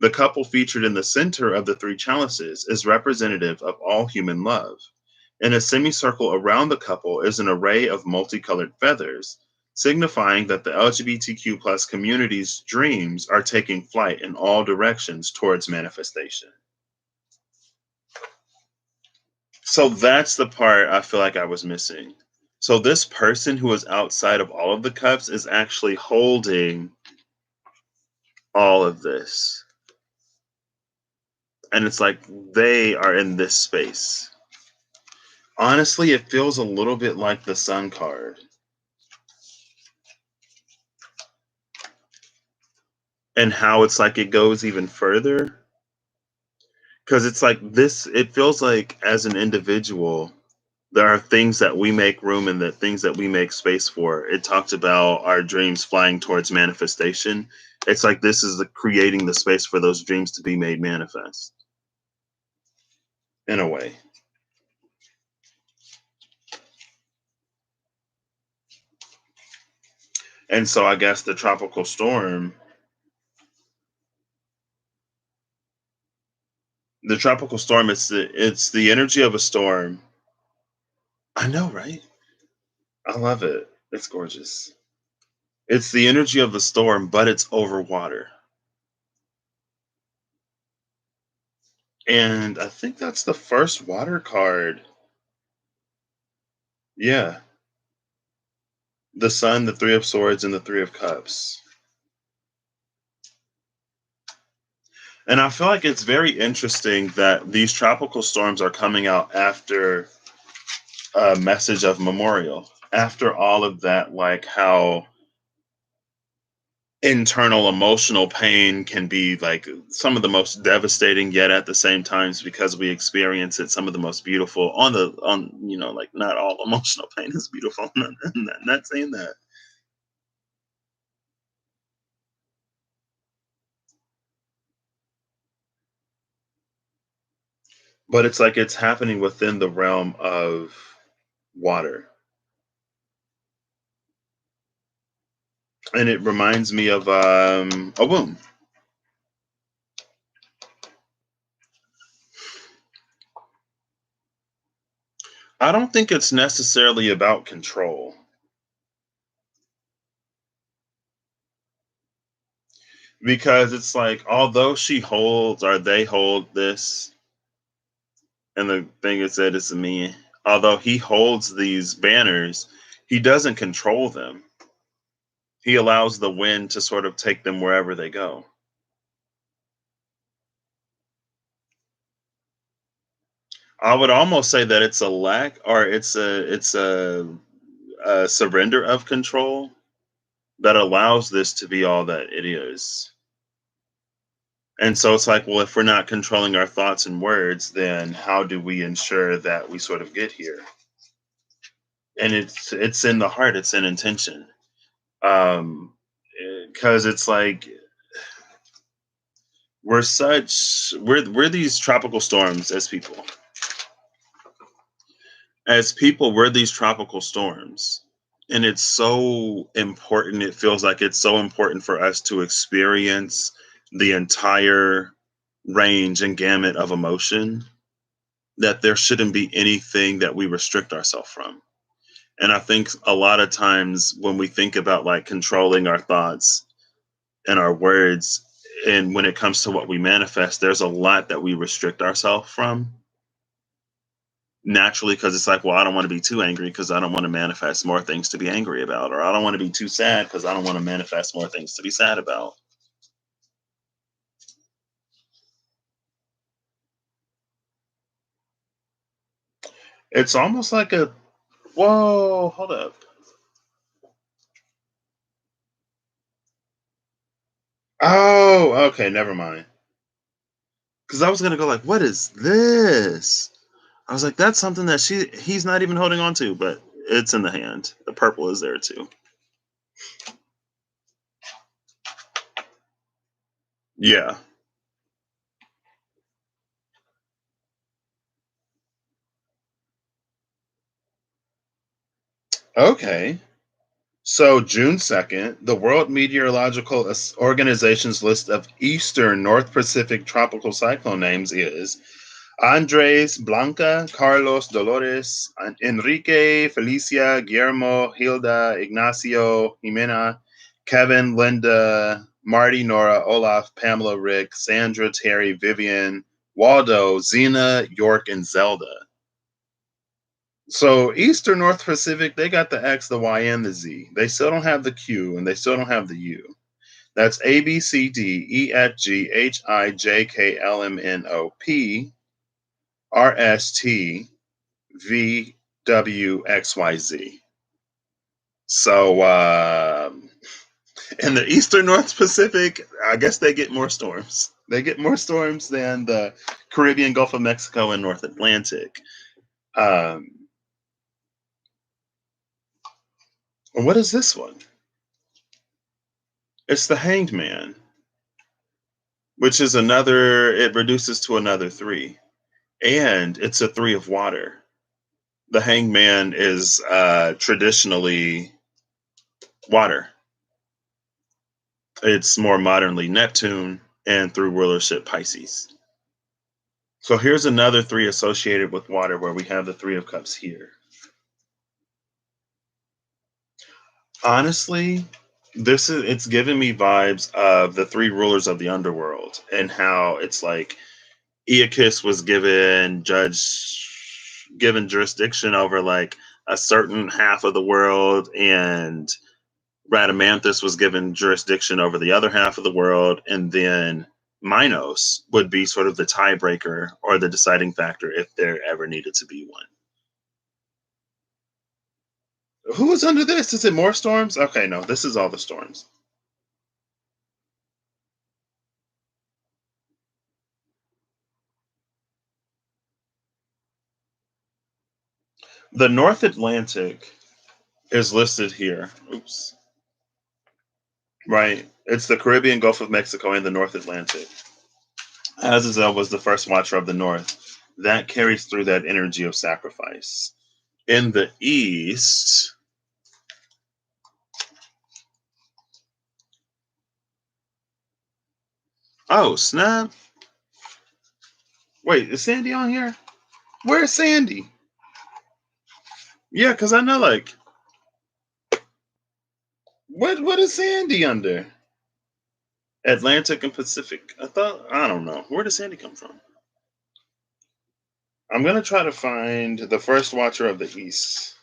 The couple featured in the center of the three chalices is representative of all human love. In a semicircle around the couple is an array of multicolored feathers, signifying that the LGBTQ plus community's dreams are taking flight in all directions towards manifestation. So that's the part I feel like I was missing. So this person who is outside of all of the cups is actually holding all of this. And it's like they are in this space. Honestly, it feels a little bit like the Sun card. And how it's like it goes even further. Because it's like this, it feels like as an individual, there are things that we make room and the things that we make space for. It talked about our dreams flying towards manifestation. It's like this is the creating the space for those dreams to be made manifest in a way. And so I guess the tropical storm, it's the energy of a storm. I know, right? I love it. It's gorgeous. It's the energy of the storm, but it's over water. And I think that's the first water card. Yeah. The Sun, the Three of Swords, and the Three of Cups. And I feel like it's very interesting that these tropical storms are coming out after a message of memorial. After all of that, like how internal emotional pain can be like some of the most devastating, yet at the same times because we experience it, some of the most beautiful on like not all emotional pain is beautiful. Not saying that. But it's like it's happening within the realm of water. And it reminds me of a womb. I don't think it's necessarily about control because it's like although she holds or they hold this, and the thing is that it's me. Although he holds these banners, he doesn't control them. He allows the wind to sort of take them wherever they go. I would almost say that it's a lack or it's a surrender of control that allows this to be all that it is. And so it's like, well, if we're not controlling our thoughts and words, then how do we ensure that we sort of get here? And it's in the heart, it's in intention. Because it's like we're these tropical storms as people. As people, we're these tropical storms. And it's so important. It feels like it's so important for us to experience the entire range and gamut of emotion that there shouldn't be anything that we restrict ourselves from. And I think a lot of times when we think about like controlling our thoughts and our words, and when it comes to what we manifest, there's a lot that we restrict ourselves from naturally because it's like, well, I don't want to be too angry because I don't want to manifest more things to be angry about, or I don't want to be too sad because I don't want to manifest more things to be sad about. It's almost like a whoa, hold up. Oh, okay, never mind. Because I was gonna go like, what is this? I was like, that's something that he's not even holding on to, but it's in the hand. The purple is there too. Yeah. Okay. So June 2nd, the World Meteorological Organization's list of Eastern North Pacific tropical cyclone names is Andres, Blanca, Carlos, Dolores, Enrique, Felicia, Guillermo, Hilda, Ignacio, Jimena, Kevin, Linda, Marty, Nora, Olaf, Pamela, Rick, Sandra, Terry, Vivian, Waldo, Zena, York, and Zelda. So Eastern North Pacific, they got the X, the Y, and the Z. They still don't have the Q, and they still don't have the U. That's A B C D E F G H I J K L M N O P R S T V W X Y Z. So in the Eastern North Pacific, I guess they get more storms. They get more storms than the Caribbean, Gulf of Mexico, and North Atlantic. Um, what is this one? It's the Hanged Man, which is another. It reduces to another three, and it's a three of water. The Hanged Man is traditionally water. It's more modernly Neptune, and through rulership Pisces. So here's another three associated with water, where we have the Three of Cups here. Honestly, it's giving me vibes of the three rulers of the underworld, and how it's like Aeacus was given jurisdiction over like a certain half of the world, and Radamanthus was given jurisdiction over the other half of the world, and then Minos would be sort of the tiebreaker or the deciding factor if there ever needed to be one. Who was under this? Is it more storms? Okay, no, this is all the storms. The North Atlantic is listed here. Oops. Right. It's the Caribbean, Gulf of Mexico, and the North Atlantic. Azazel was the first watcher of the North. That carries through that energy of sacrifice. In the East, oh, snap. Wait, is Sandy on here? Where's Sandy? Yeah, because I know, like, what is Sandy under? Atlantic and Pacific. I don't know. Where does Sandy come from? I'm going to try to find the first watcher of the East,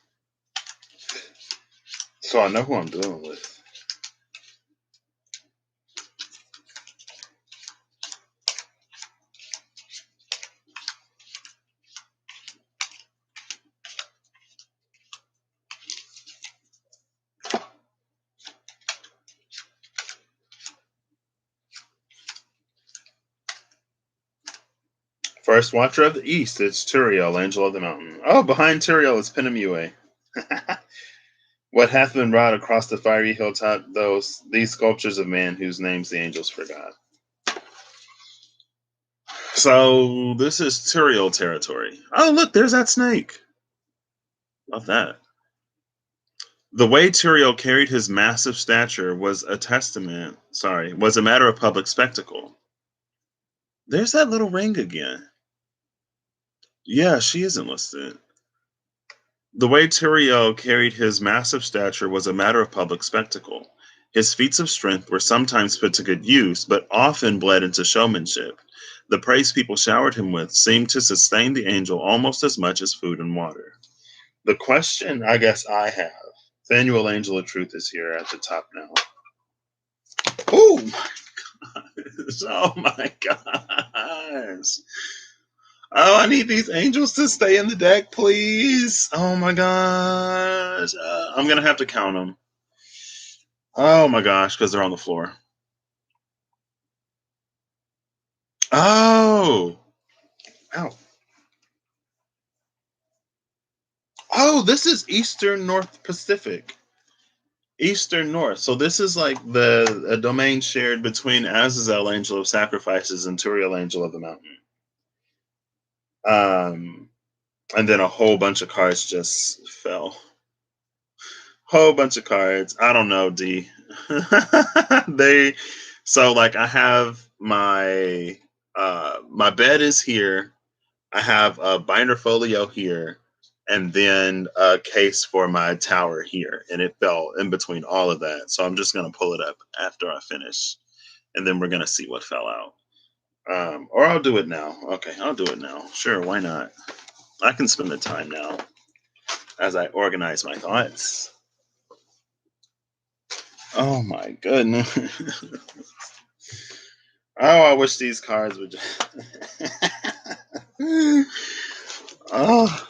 so I know who I'm dealing with. First watcher of the East, it's Turiel, Angel of the Mountain. Oh, behind Turiel is Penamue. What hath been wrought across the fiery hilltop, these sculptures of man whose names the angels forgot. So this is Turiel territory. Oh, look, there's that snake. Love that. The way Turiel carried his massive stature was a matter of public spectacle. There's that little ring again. Yeah, she isn't listed. The way Turiel carried his massive stature was a matter of public spectacle. His feats of strength were sometimes put to good use, but often bled into showmanship. The praise people showered him with seemed to sustain the angel almost as much as food and water. The question I guess I have, Fanuel Angel of Truth is here at the top now. Oh my gosh. Oh my gosh. Oh, I need these angels to stay in the deck, please. Oh my gosh. I'm going to have to count them. Oh my gosh, because they're on the floor. Oh. Ow. Oh, this is Eastern North Pacific. Eastern North. So this is like the a domain shared between Azazel, Angel of Sacrifices, and Turiel, Angel of the Mountain. Um, and then a whole bunch of cards just fell. Whole bunch of cards. I don't know, D. they so like I have my bed is here. I have a binder folio here, and then a case for my tower here, and it fell in between all of that. So I'm just gonna pull it up after I finish, and then we're gonna see what fell out. Or I'll do it now. Okay, I'll do it now. Sure, why not? I can spend the time now. as I organize my thoughts. Oh my goodness. Oh, I wish these cards would just. Oh.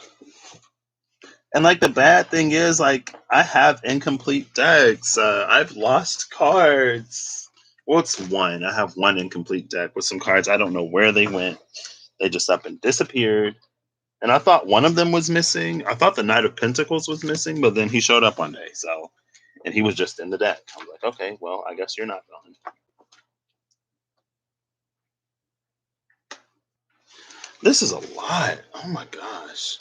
And like the bad thing is, like, I have incomplete decks. I've lost cards. Well, it's one. I have one incomplete deck with some cards. I don't know where they went. They just up and disappeared. And I thought one of them was missing. I thought the Knight of Pentacles was missing, but then he showed up one day. So, and he was just in the deck. I was like, okay, well, I guess you're not gone. This is a lot. Oh my gosh.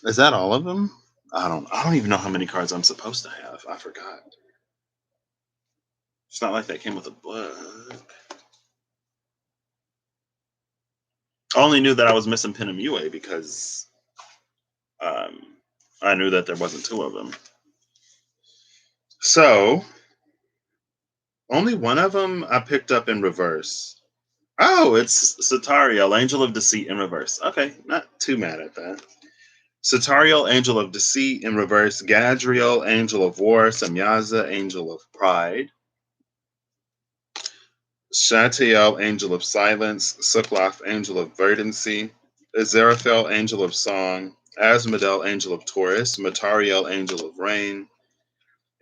Is that all of them? I don't even know how many cards I'm supposed to have. I forgot. It's not like that came with a book. I only knew that I was missing Pinamue because um, I knew that there wasn't two of them. So only one of them I picked up in reverse. Oh, it's Satariel, Angel of Deceit in reverse. Okay, not too mad at that. Satariel, Angel of Deceit in reverse. Gadriel, Angel of War. Samyaza, Angel of Pride. Shatiel, Angel of Silence. Suklath, Angel of Verdancy. Aziraphale, Angel of Song. Asmodel, Angel of Taurus. Matariel, Angel of Rain.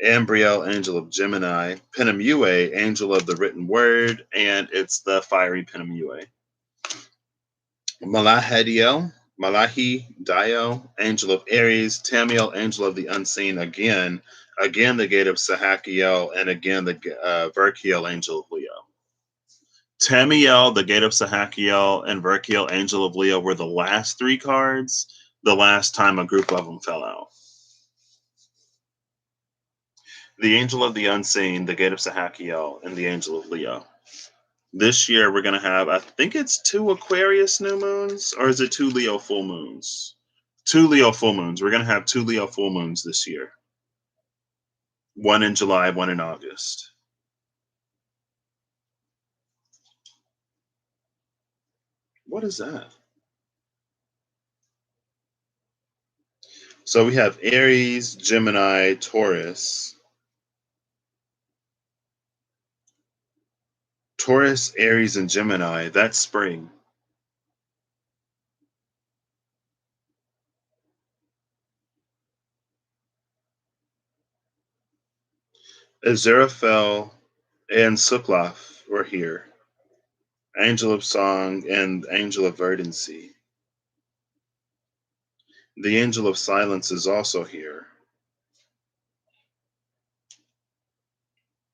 Ambriel, Angel of Gemini. Pinamue, Angel of the Written Word. And it's the Fiery Pinamue. Malahediel, Malahi, Dio, Angel of Aries. Tamiel, Angel of the Unseen. Again, the Gate of Sahakiel. And again, the Verkiel, Angel of Leo. Tamiel, the Gate of Sahakiel, and Verkiel, Angel of Leo were the last three cards the last time a group of them fell out. The Angel of the Unseen, the Gate of Sahakiel, and the Angel of Leo. This year we're going to have, I think it's 2 Aquarius new moons, or is it 2 Leo full moons? 2 Leo full moons. We're going to have 2 Leo full moons this year. One in July, one in August. What is that? So we have Aries, Gemini, Taurus. Taurus, Aries, and Gemini. That's spring. Aziraphale and Suklath were here. Angel of Song and Angel of Verdancy. The Angel of Silence is also here.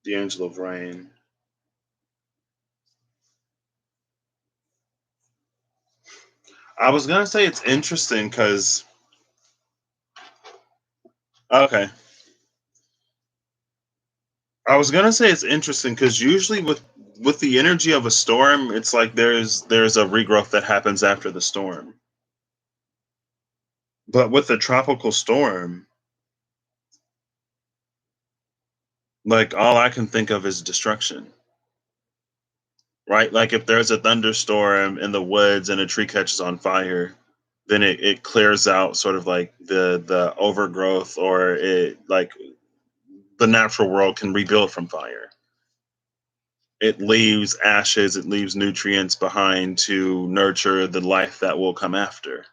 The Angel of Rain. I was gonna say it's interesting because okay. I was gonna say it's interesting because usually with the energy of a storm, it's like there's a regrowth that happens after the storm. But with a tropical storm, like all I can think of is destruction. Right? Like if there's a thunderstorm in the woods and a tree catches on fire, then it clears out sort of like the overgrowth, or it like the natural world can rebuild from fire. It leaves ashes, it leaves nutrients behind to nurture the life that will come after.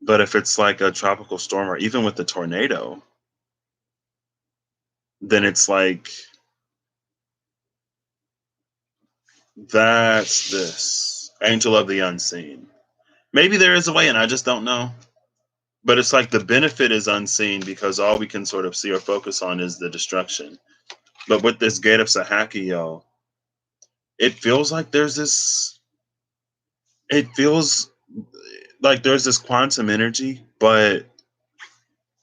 But if it's like a tropical storm or even with the tornado, then it's like that's this Angel of the Unseen. Maybe there is a way and I just don't know. But it's like the benefit is unseen because all we can sort of see or focus on is the destruction. But with this Gate of Sahakiel, it feels like it feels like there's this quantum energy, but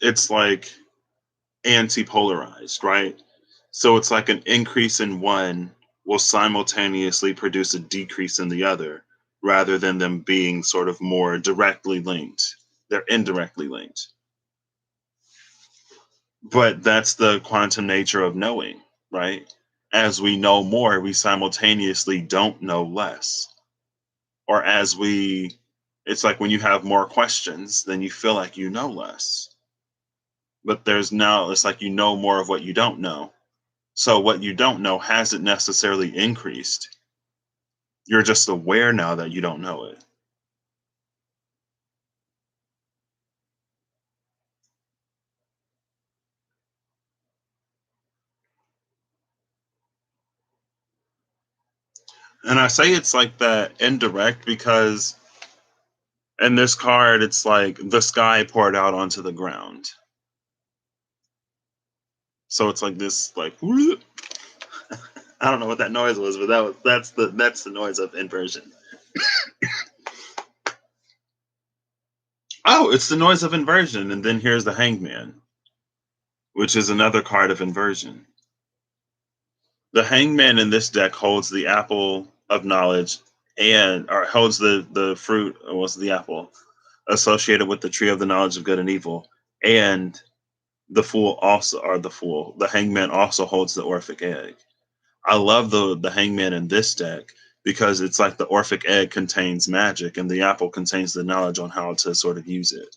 it's like anti-polarized, right? So it's like an increase in one will simultaneously produce a decrease in the other, rather than them being sort of more directly linked. They're indirectly linked. But that's the quantum nature of knowing, right? As we know more, we simultaneously don't know less. Or as we It's like when you have more questions, then you feel like you know less. But it's like you know more of what you don't know. So what you don't know hasn't necessarily increased. You're just aware now that you don't know it. And I say it's like that indirect because in this card, it's like the sky poured out onto the ground. So it's like this, like I don't know what that noise was, but that's the noise of inversion. Oh, it's the noise of inversion, and then here's the Hangman, which is another card of inversion. The Hangman in this deck holds the apple of knowledge and or holds the fruit, or was the apple associated with the tree of the knowledge of good and evil, and the Hangman also holds the Orphic egg. I love the Hangman in this deck because it's like the Orphic egg contains magic and the apple contains the knowledge on how to sort of use it.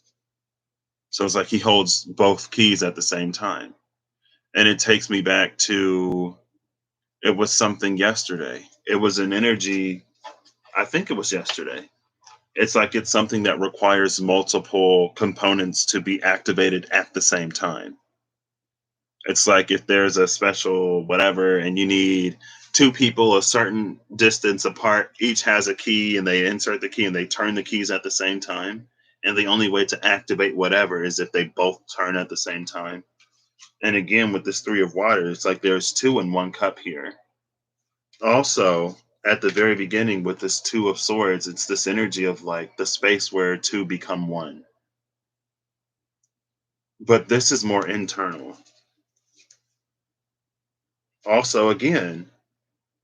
So it's like he holds both keys at the same time. And it takes me back to it was something yesterday. It was an energy, I think it was yesterday. It's like it's something that requires multiple components to be activated at the same time. It's like if there's a special whatever and you need two people a certain distance apart, each has a key and they insert the key and they turn the keys at the same time. And the only way to activate whatever is if they both turn at the same time. And again, with this three of water, it's like there's two in one cup here. Also, at the very beginning with this two of swords, it's this energy of like the space where two become one. But this is more internal. Also, again,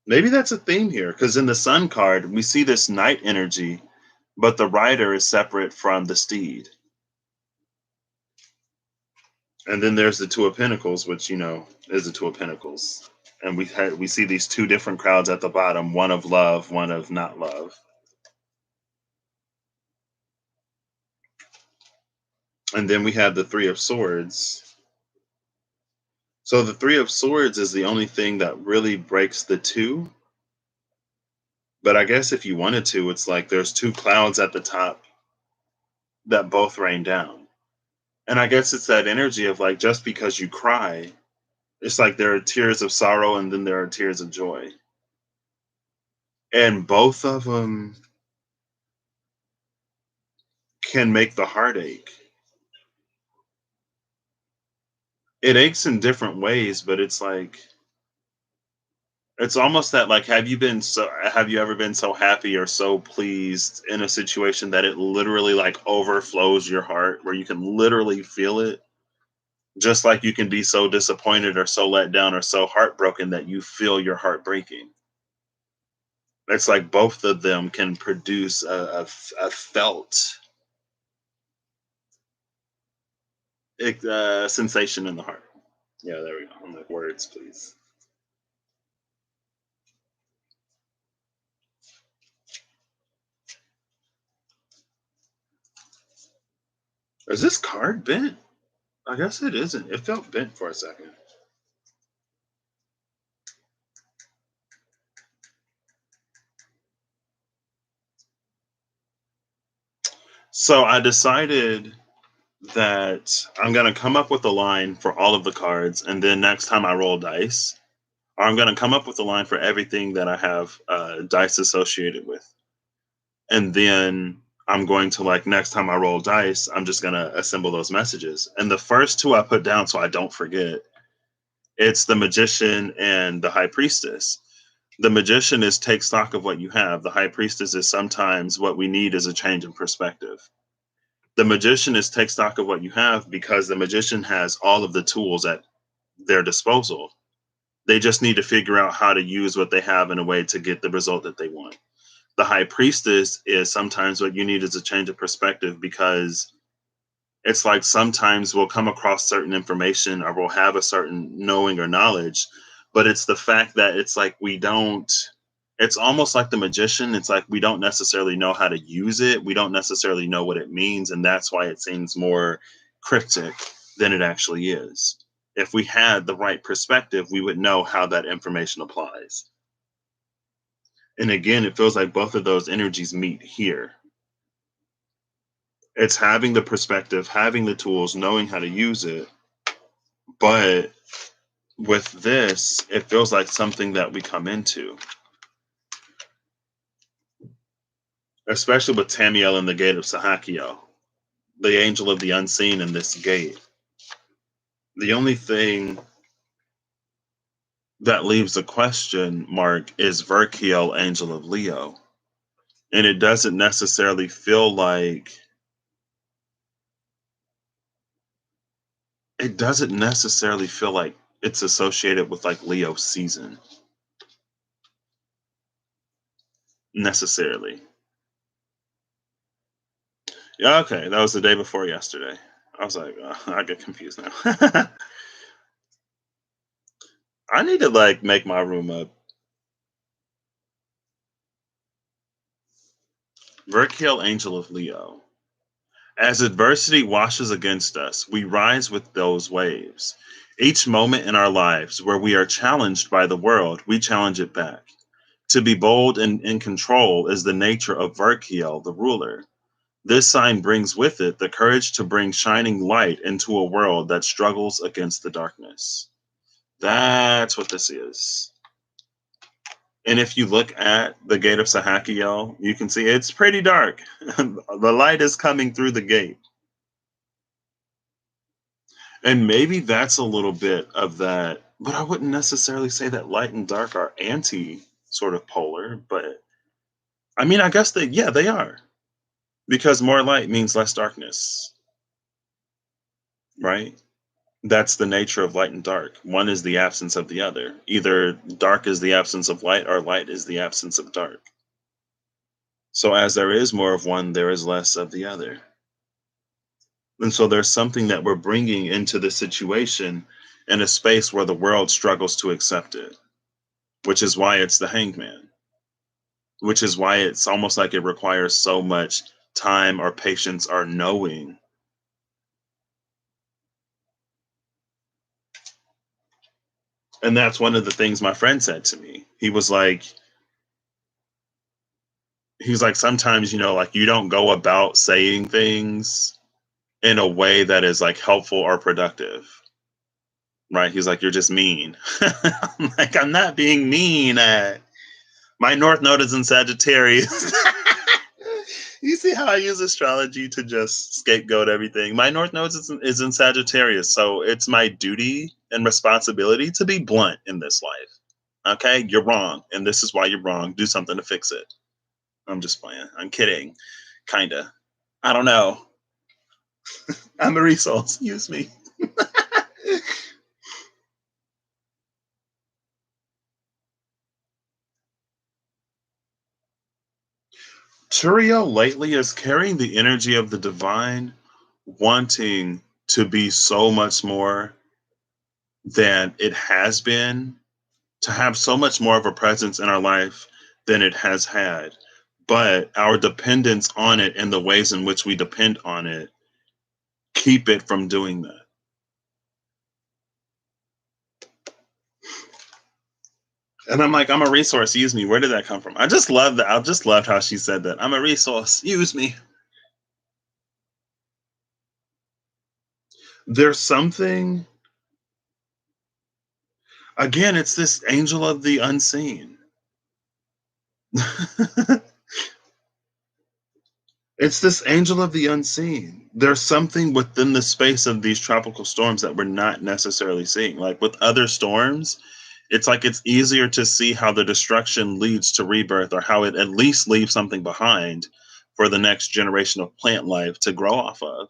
maybe that's a theme here because in the sun card, we see this night energy, but the rider is separate from the steed. And then there's the Two of Pentacles, which, is the Two of Pentacles. And we see these two different crowds at the bottom, one of love, one of not love. And then we have the Three of Swords. So the Three of Swords is the only thing that really breaks the two. But I guess if you wanted to, it's like there's two clouds at the top that both rain down. And I guess it's that energy of like just because you cry, it's like there are tears of sorrow and then there are tears of joy. And both of them can make the heart ache. It aches in different ways, but it's like it's almost that like have you ever been so happy or so pleased in a situation that it literally like overflows your heart where you can literally feel it? Just like you can be so disappointed or so let down or so heartbroken that you feel your heart breaking. It's like both of them can produce a felt sensation in the heart. Yeah, there we go. I'm like, words, please. Is this card bent? I guess it isn't. It felt bent for a second. So I decided that I'm going to come up with a line for all of the cards, and then next time I roll dice, I'm going to come up with a line for everything that I have dice associated with. And then I'm going to, like, next time I roll dice, I'm just going to assemble those messages. And the first two I put down so I don't forget, it's the Magician and the High Priestess. The Magician is take stock of what you have. The High Priestess is sometimes what we need is a change in perspective. The Magician is take stock of what you have because the Magician has all of the tools at their disposal. They just need to figure out how to use what they have in a way to get the result that they want. The High Priestess is sometimes what you need is a change of perspective because it's like sometimes we'll come across certain information or we'll have a certain knowing or knowledge, but it's the fact that it's like we don't. It's almost like the magician. It's like we don't necessarily know how to use it. We don't necessarily know what it means. And that's why it seems more cryptic than it actually is. If we had the right perspective, we would know how that information applies. And again, it feels like both of those energies meet here. It's having the perspective, having the tools, knowing how to use it. But with this, it feels like something that we come into, especially with Tamiel and the gate of Sahakiel, the angel of the unseen in this gate. The only thing that leaves a question mark is Verkiel, angel of Leo. And it doesn't necessarily feel like it's associated with like Leo season necessarily. Yeah, okay, that was the day before yesterday. I was like, I get confused now. I need to like make my room up. Verkiel, angel of Leo. As adversity washes against us, we rise with those waves. Each moment in our lives where we are challenged by the world, we challenge it back. To be bold and in control is the nature of Verkiel, the ruler. This sign brings with it the courage to bring shining light into a world that struggles against the darkness. That's what this is. And if you look at the gate of Sahakiel, you can see it's pretty dark. The light is coming through the gate. And maybe that's a little bit of that, but I wouldn't necessarily say that light and dark are anti sort of polar, but I mean, I guess yeah, they are. Because more light means less darkness, right? That's the nature of light and dark. One is the absence of the other. Either dark is the absence of light or light is the absence of dark. So as there is more of one, there is less of the other. And so there's something that we're bringing into the situation in a space where the world struggles to accept it, which is why it's the hangman, which is why it's almost like it requires so much time or patience or knowing. And that's one of the things my friend said to me. He's like, sometimes, like you don't go about saying things in a way that is like helpful or productive. Right. He's like, you're just mean. I'm like, I'm not being mean. My North Node is in Sagittarius. You see how I use astrology to just scapegoat everything? My North Node is in Sagittarius. So it's my duty and responsibility to be blunt in this life. Okay. You're wrong. And this is why you're wrong. Do something to fix it. I'm just playing. I'm kidding. Kinda. I don't know. I'm a resource. Use me. Turiel lately is carrying the energy of the divine, wanting to be so much more than it has been, to have so much more of a presence in our life than it has had. But our dependence on it and the ways in which we depend on it keep it from doing that. And I'm like, I'm a resource. Use me. Where did that come from? I just love that. I just loved how she said that. I'm a resource. Use me. There's something, again, it's this angel of the unseen. It's this angel of the unseen. There's something within the space of these tropical storms that we're not necessarily seeing. Like with other storms, it's like it's easier to see how the destruction leads to rebirth or how it at least leaves something behind for the next generation of plant life to grow off of.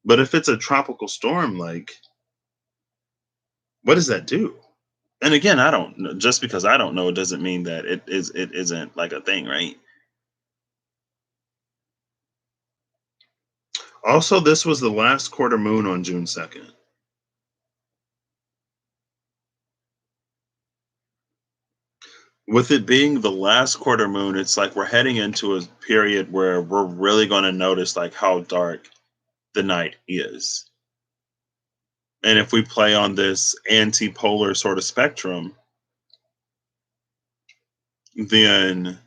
But if it's a tropical storm, like, what does that do? And again, I don't know. Just because I don't know doesn't mean that it isn't like a thing, right? Also, this was the last quarter moon on June 2nd. With it being the last quarter moon, it's like we're heading into a period where we're really going to notice like how dark the night is. And if we play on this anti-polar sort of spectrum, then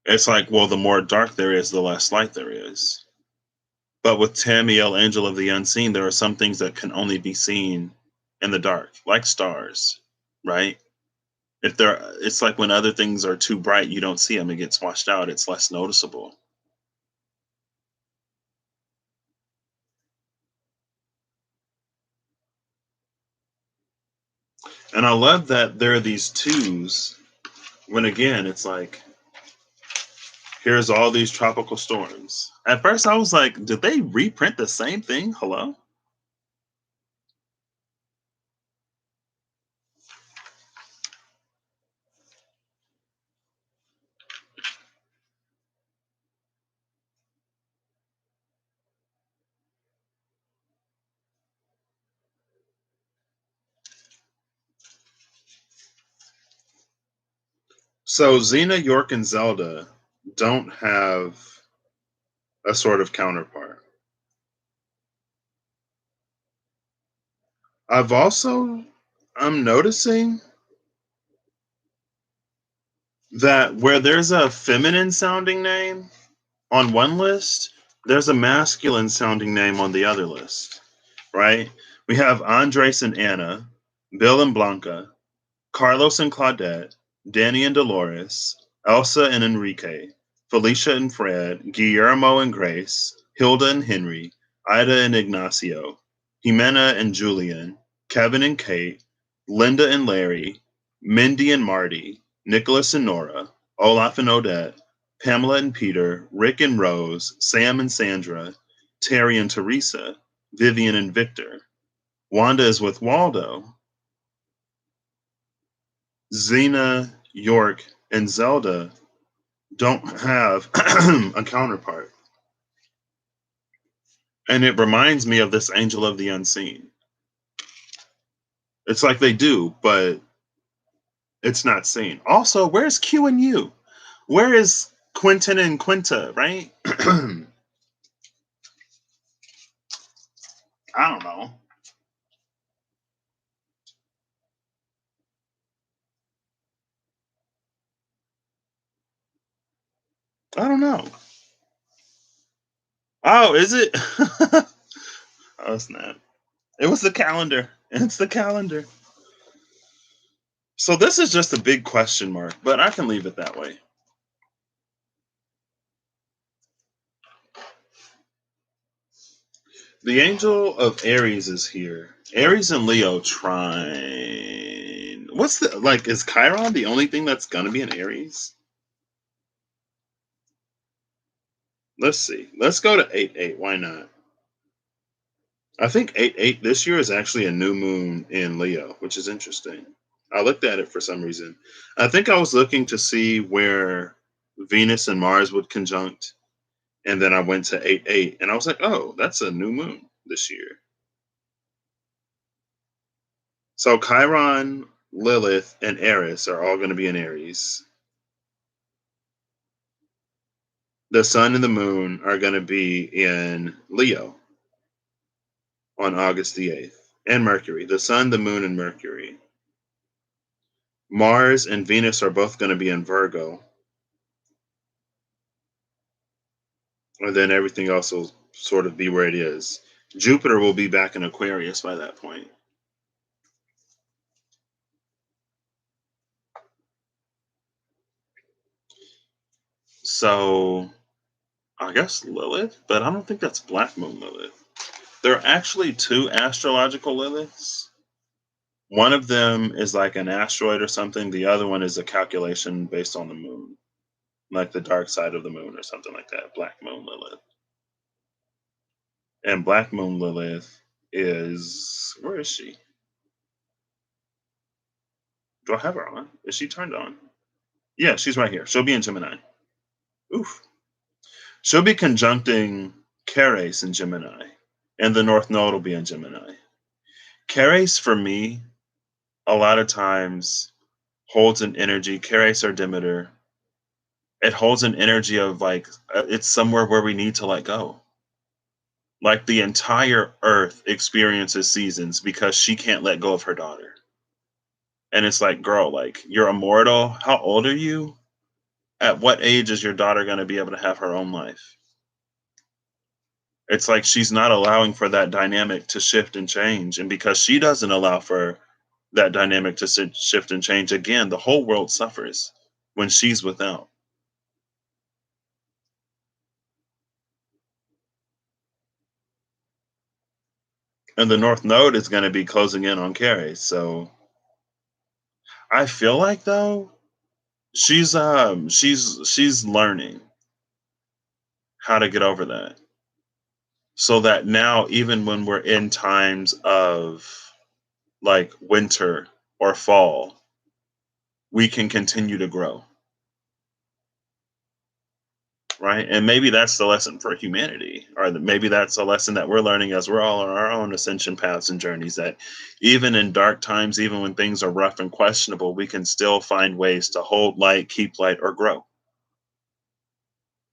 it's like, well, the more dark there is, the less light there is. But with Tamiel, Angel of the Unseen, there are some things that can only be seen in the dark, like stars, right? If they're, it's like when other things are too bright, you don't see them. It gets washed out. It's less noticeable. And I love that there are these twos when again, it's like, here's all these tropical storms. At first, I was like, did they reprint the same thing? Hello? So Xena, York, and Zelda don't have a sort of counterpart. I've also I'm noticing that where there's a feminine sounding name on one list, there's a masculine sounding name on the other list, right? We have Andres and Anna, Bill and Blanca, Carlos and Claudette, Danny and Dolores, Elsa and Enrique, Felicia and Fred, Guillermo and Grace, Hilda and Henry, Ida and Ignacio, Jimena and Julian, Kevin and Kate, Linda and Larry, Mindy and Marty, Nicholas and Nora, Olaf and Odette, Pamela and Peter, Rick and Rose, Sam and Sandra, Terry and Teresa, Vivian and Victor. Wanda is with Waldo, Xena, York, and Zelda don't have a counterpart. And it reminds me of this Angel of the Unseen. It's like they do, but it's not seen. Also, where's Q and U? Where is Quentin and Quinta, right? I don't know. I don't know. Oh, is it? Oh, snap. It was the calendar. It's the calendar. So this is just a big question mark, but I can leave it that way. The angel of Aries is here. Aries and Leo trine. What's the like? Is Chiron the only thing that's gonna be in Aries? Let's see. Let's go to 8-8. Why not? I think 8-8 this year is actually a new moon in Leo, which is interesting. I looked at it for some reason. I think I was looking to see where Venus and Mars would conjunct, and then I went to 8-8, and I was like, oh, that's a new moon this year. So Chiron, Lilith, and Eris are all going to be in Aries. The sun and the moon are going to be in Leo on August the 8th. And Mercury. The sun, the moon, and Mercury. Mars and Venus are both going to be in Virgo. And then everything else will sort of be where it is. Jupiter will be back in Aquarius by that point. So I guess Lilith, but I don't think that's Black Moon Lilith. There are actually two astrological Liliths. One of them is like an asteroid or something. The other one is a calculation based on the moon, like the dark side of the moon or something like that. Black Moon Lilith. And Black Moon Lilith is where is she? Do I have her on? Is she turned on? Yeah, she's right here. She'll be in Gemini. Oof. She'll be conjuncting Ceres in Gemini, and the North Node will be in Gemini. Ceres, for me, a lot of times holds an energy, carries our Demeter. It holds an energy of like it's somewhere where we need to let go. Like the entire earth experiences seasons because she can't let go of her daughter. And it's like, girl, like you're immortal. How old are you? At what age is your daughter going to be able to have her own life? It's like she's not allowing for that dynamic to shift and change. And because she doesn't allow for that dynamic to shift and change, again, the whole world suffers when she's without. And the North Node is going to be closing in on Carrie. So I feel like though she's learning how to get over that. So that now even when we're in times of like winter or fall, we can continue to grow, right? And maybe that's the lesson for humanity, or maybe that's a lesson that we're learning as we're all on our own ascension paths and journeys. That even in dark times, even when things are rough and questionable, we can still find ways to hold light, keep light, or grow.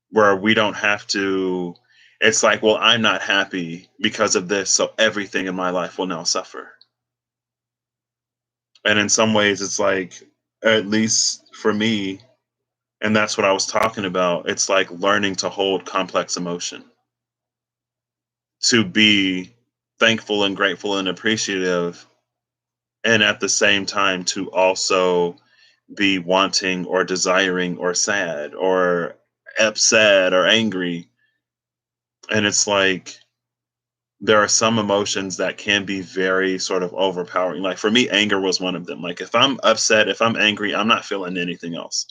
Where we don't have to. It's like, well, I'm not happy because of this, so everything in my life will now suffer. And in some ways, it's like, at least for me, and that's what I was talking about. It's like learning to hold complex emotion, to be thankful and grateful and appreciative, and at the same time to also be wanting or desiring or sad or upset or angry. And it's like there are some emotions that can be very sort of overpowering. Like for me, anger was one of them. Like if I'm upset, if I'm angry, I'm not feeling anything else.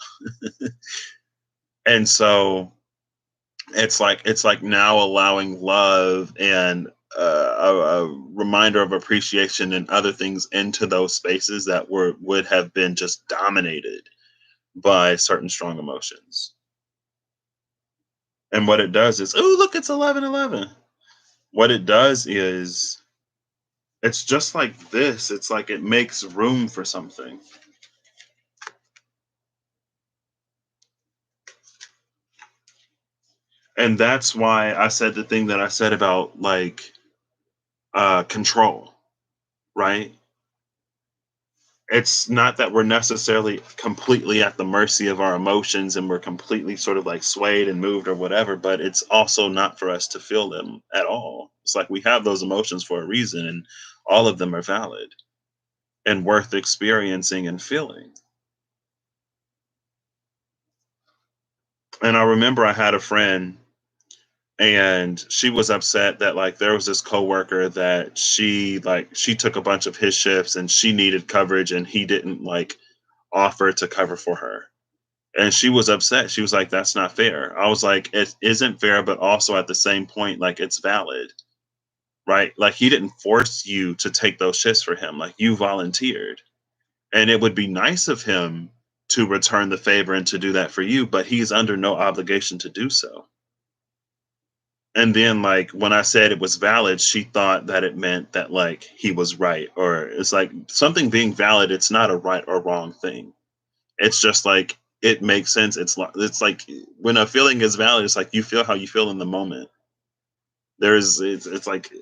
And so it's like now allowing love and a reminder of appreciation and other things into those spaces that would have been just dominated by certain strong emotions. And what it does is, oh look, it's 11:11. What it does is it's just like this. It's like it makes room for something. And that's why I said the thing that I said about like control, right? It's not that we're necessarily completely at the mercy of our emotions and we're completely sort of like swayed and moved or whatever, but it's also not for us to feel them at all. It's like we have those emotions for a reason and all of them are valid and worth experiencing and feeling. And I remember I had a friend and she was upset that like there was this coworker that she took a bunch of his shifts and she needed coverage and he didn't like offer to cover for her. And she was upset. She was like, "That's not fair." I was like, "It isn't fair, but also at the same point, like it's valid, right? Like he didn't force you to take those shifts for him. Like you volunteered, and it would be nice of him to return the favor and to do that for you, but he's under no obligation to do so." And then, like when I said it was valid, she thought that it meant that like he was right, or it's like something being valid. It's not a right or wrong thing. It's just like it makes sense. It's like when a feeling is valid, it's like you feel how you feel in the moment. It's like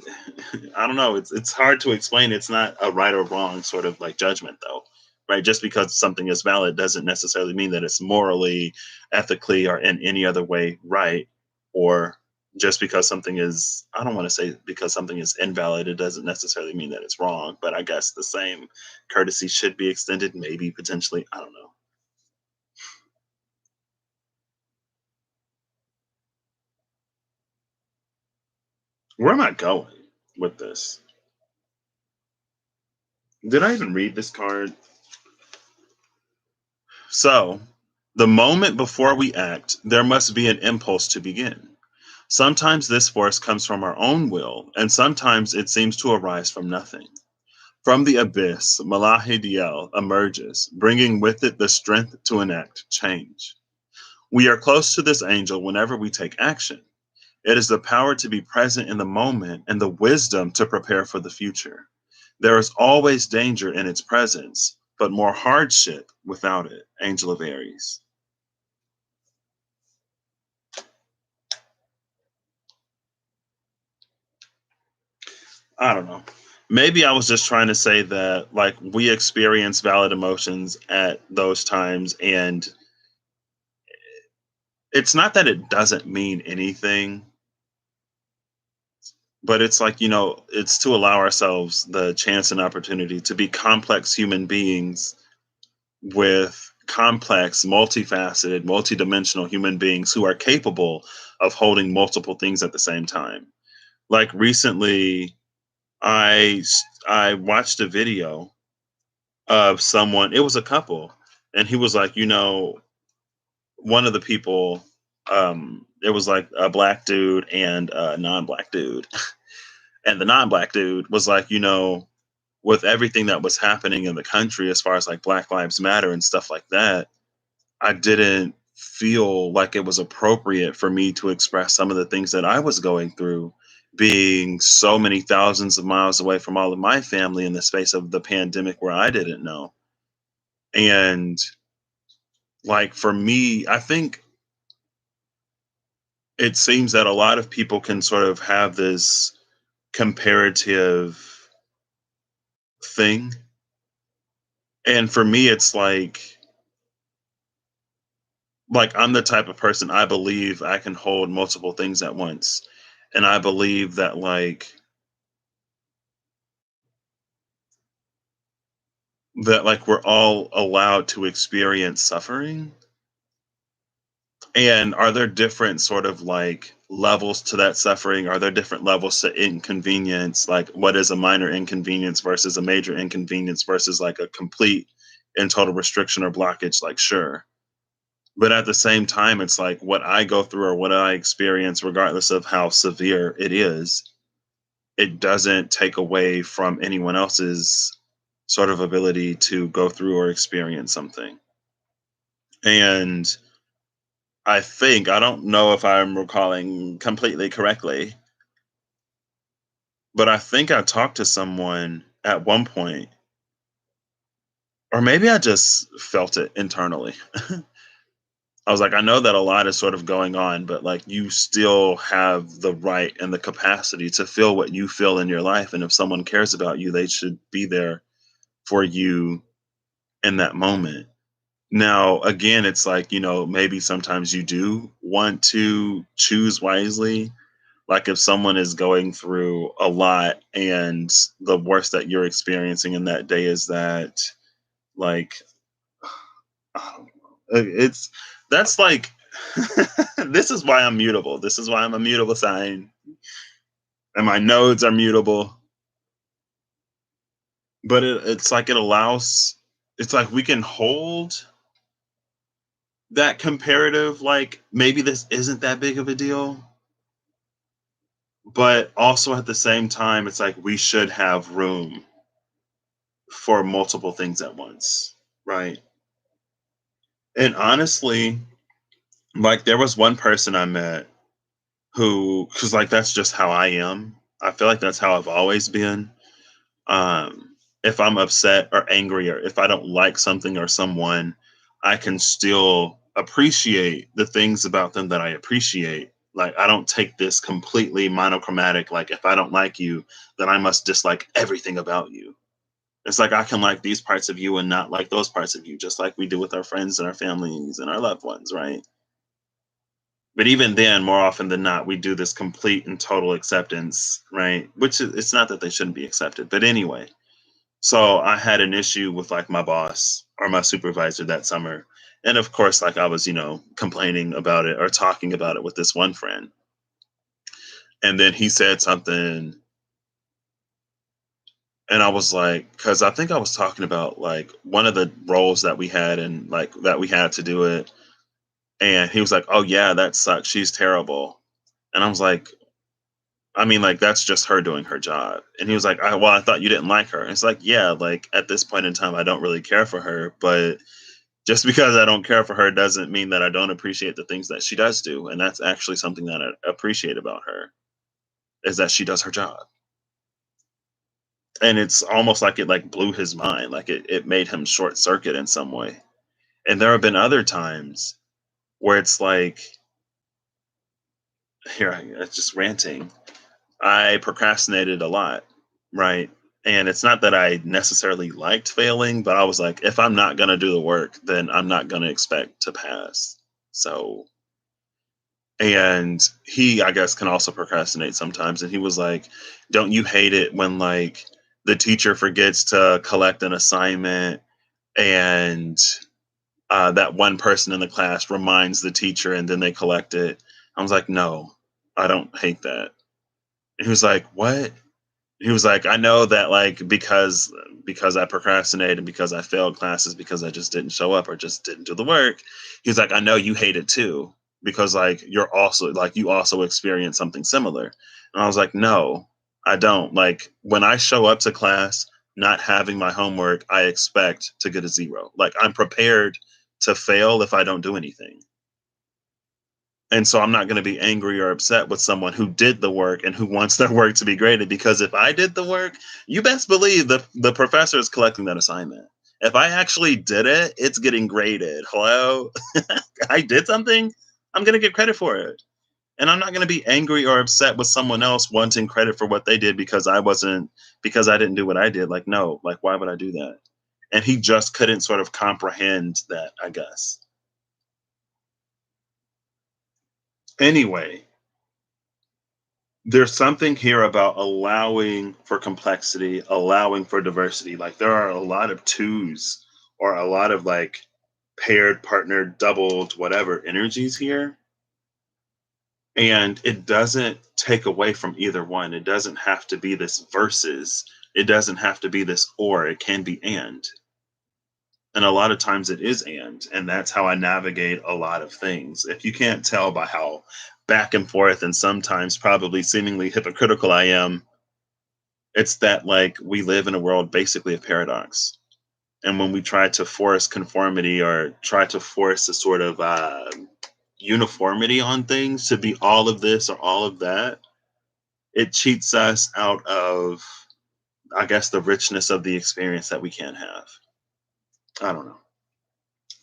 I don't know. It's hard to explain. It's not a right or wrong sort of like judgment though, right? Just because something is valid doesn't necessarily mean that it's morally, ethically, or in any other way right. Or just because something is I don't want to say because something is invalid, it doesn't necessarily mean that it's wrong. But I guess the same courtesy should be extended, maybe potentially. I don't know. Where am I going with this? Did I even read this card? So, the moment before we act, there must be an impulse to begin. Sometimes this force comes from our own will, and sometimes it seems to arise from nothing. From the abyss, Malahidiel emerges, bringing with it the strength to enact change. We are close to this angel whenever we take action. It is the power to be present in the moment and the wisdom to prepare for the future. There is always danger in its presence, but more hardship without it. Angel of Aries. I don't know. Maybe I was just trying to say that, like, we experience valid emotions at those times, and it's not that it doesn't mean anything, but it's like, it's to allow ourselves the chance and opportunity to be complex human beings with complex, multifaceted, multidimensional human beings who are capable of holding multiple things at the same time. Like recently, I watched a video of someone. It was a couple, and he was like, one of the people. It was like a black dude and a non-black dude, and the non-black dude was like, with everything that was happening in the country as far as like Black Lives Matter and stuff like that, I didn't feel like it was appropriate for me to express some of the things that I was going through, being so many thousands of miles away from all of my family in the space of the pandemic where I didn't know. And like for me, I think it seems that a lot of people can sort of have this comparative thing. And for me, it's like I'm the type of person, I believe I can hold multiple things at once. And I believe that we're all allowed to experience suffering. And are there different sort of like levels to that suffering? Are there different levels to inconvenience? Like what is a minor inconvenience versus a major inconvenience versus like a complete and total restriction or blockage? Like sure. But at the same time, it's like what I go through or what I experience, regardless of how severe it is, it doesn't take away from anyone else's sort of ability to go through or experience something. And I don't know if I'm recalling completely correctly, but I think I talked to someone at one point, or maybe I just felt it internally. I was like, I know that a lot is sort of going on, but like you still have the right and the capacity to feel what you feel in your life. And if someone cares about you, they should be there for you in that moment. Now, again, it's like, maybe sometimes you do want to choose wisely. Like if someone is going through a lot and the worst that you're experiencing in that day is that, like, I don't know. It's that's like this is why I'm mutable. This is why I'm a mutable sign, and my nodes are mutable. But it's like it allows. It's like we can hold that comparative. Like maybe this isn't that big of a deal, but also at the same time, it's like we should have room for multiple things at once, right? And honestly, like there was one person I met who, because like that's just how I am. I feel like that's how I've always been. If I'm upset or angry or if I don't like something or someone, I can still appreciate the things about them that I appreciate. Like I don't take this completely monochromatic, like if I don't like you, then I must dislike everything about you. It's like I can like these parts of you and not like those parts of you, just like we do with our friends and our families and our loved ones, right? But even then, more often than not, we do this complete and total acceptance, right? Which is, it's not that they shouldn't be accepted, but anyway. So I had an issue with like my boss or my supervisor that summer. And of course, like I was, complaining about it or talking about it with this one friend. And then he said something, and I was like, because I think I was talking about like one of the roles that we had and like that we had to do it. And he was like, oh, yeah, that sucks. She's terrible. And I was like, I mean, like, that's just her doing her job. And he was like, well, I thought you didn't like her. And it's like, yeah, like at this point in time, I don't really care for her. But just because I don't care for her doesn't mean that I don't appreciate the things that she does do. And that's actually something that I appreciate about her is that she does her job. And it's almost like it like blew his mind, like it made him short circuit in some way. And there have been other times where it's like, it's just ranting. I procrastinated a lot, right? And it's not that I necessarily liked failing, but I was like, if I'm not going to do the work, then I'm not going to expect to pass. So, and he, I guess, can also procrastinate sometimes. And he was like, don't you hate it when like the teacher forgets to collect an assignment and that one person in the class reminds the teacher and then they collect it? I was like, no, I don't hate that. He was like, what? He was like, I know that like because I procrastinated and because I failed classes because I just didn't show up or just didn't do the work. He's like, I know you hate it too because like you're also like you also experience something similar. And I was like, no, I don't. Like when I show up to class not having my homework, I expect to get a zero. Like I'm prepared to fail if I don't do anything. And so I'm not going to be angry or upset with someone who did the work and who wants their work to be graded, because if I did the work, you best believe the professor is collecting that assignment. If I actually did it, it's getting graded. Hello? I did something, I'm going to get credit for it. And I'm not going to be angry or upset with someone else wanting credit for what they did because I didn't do what I did. Like, no, like, why would I do that? And he just couldn't sort of comprehend that, I guess. Anyway, there's something here about allowing for complexity, allowing for diversity. Like there are a lot of twos or a lot of like paired, partnered, doubled, whatever energies here. And it doesn't take away from either one. It doesn't have to be this versus. It doesn't have to be this or. It can be and a lot of times it is and that's how I navigate a lot of things. If you can't tell by how back and forth and sometimes probably seemingly hypocritical I am, it's that like we live in a world basically of paradox. And when we try to force conformity or try to force a sort of uniformity on things to be all of this or all of that, it cheats us out of, I guess, the richness of the experience that we can have. I don't know.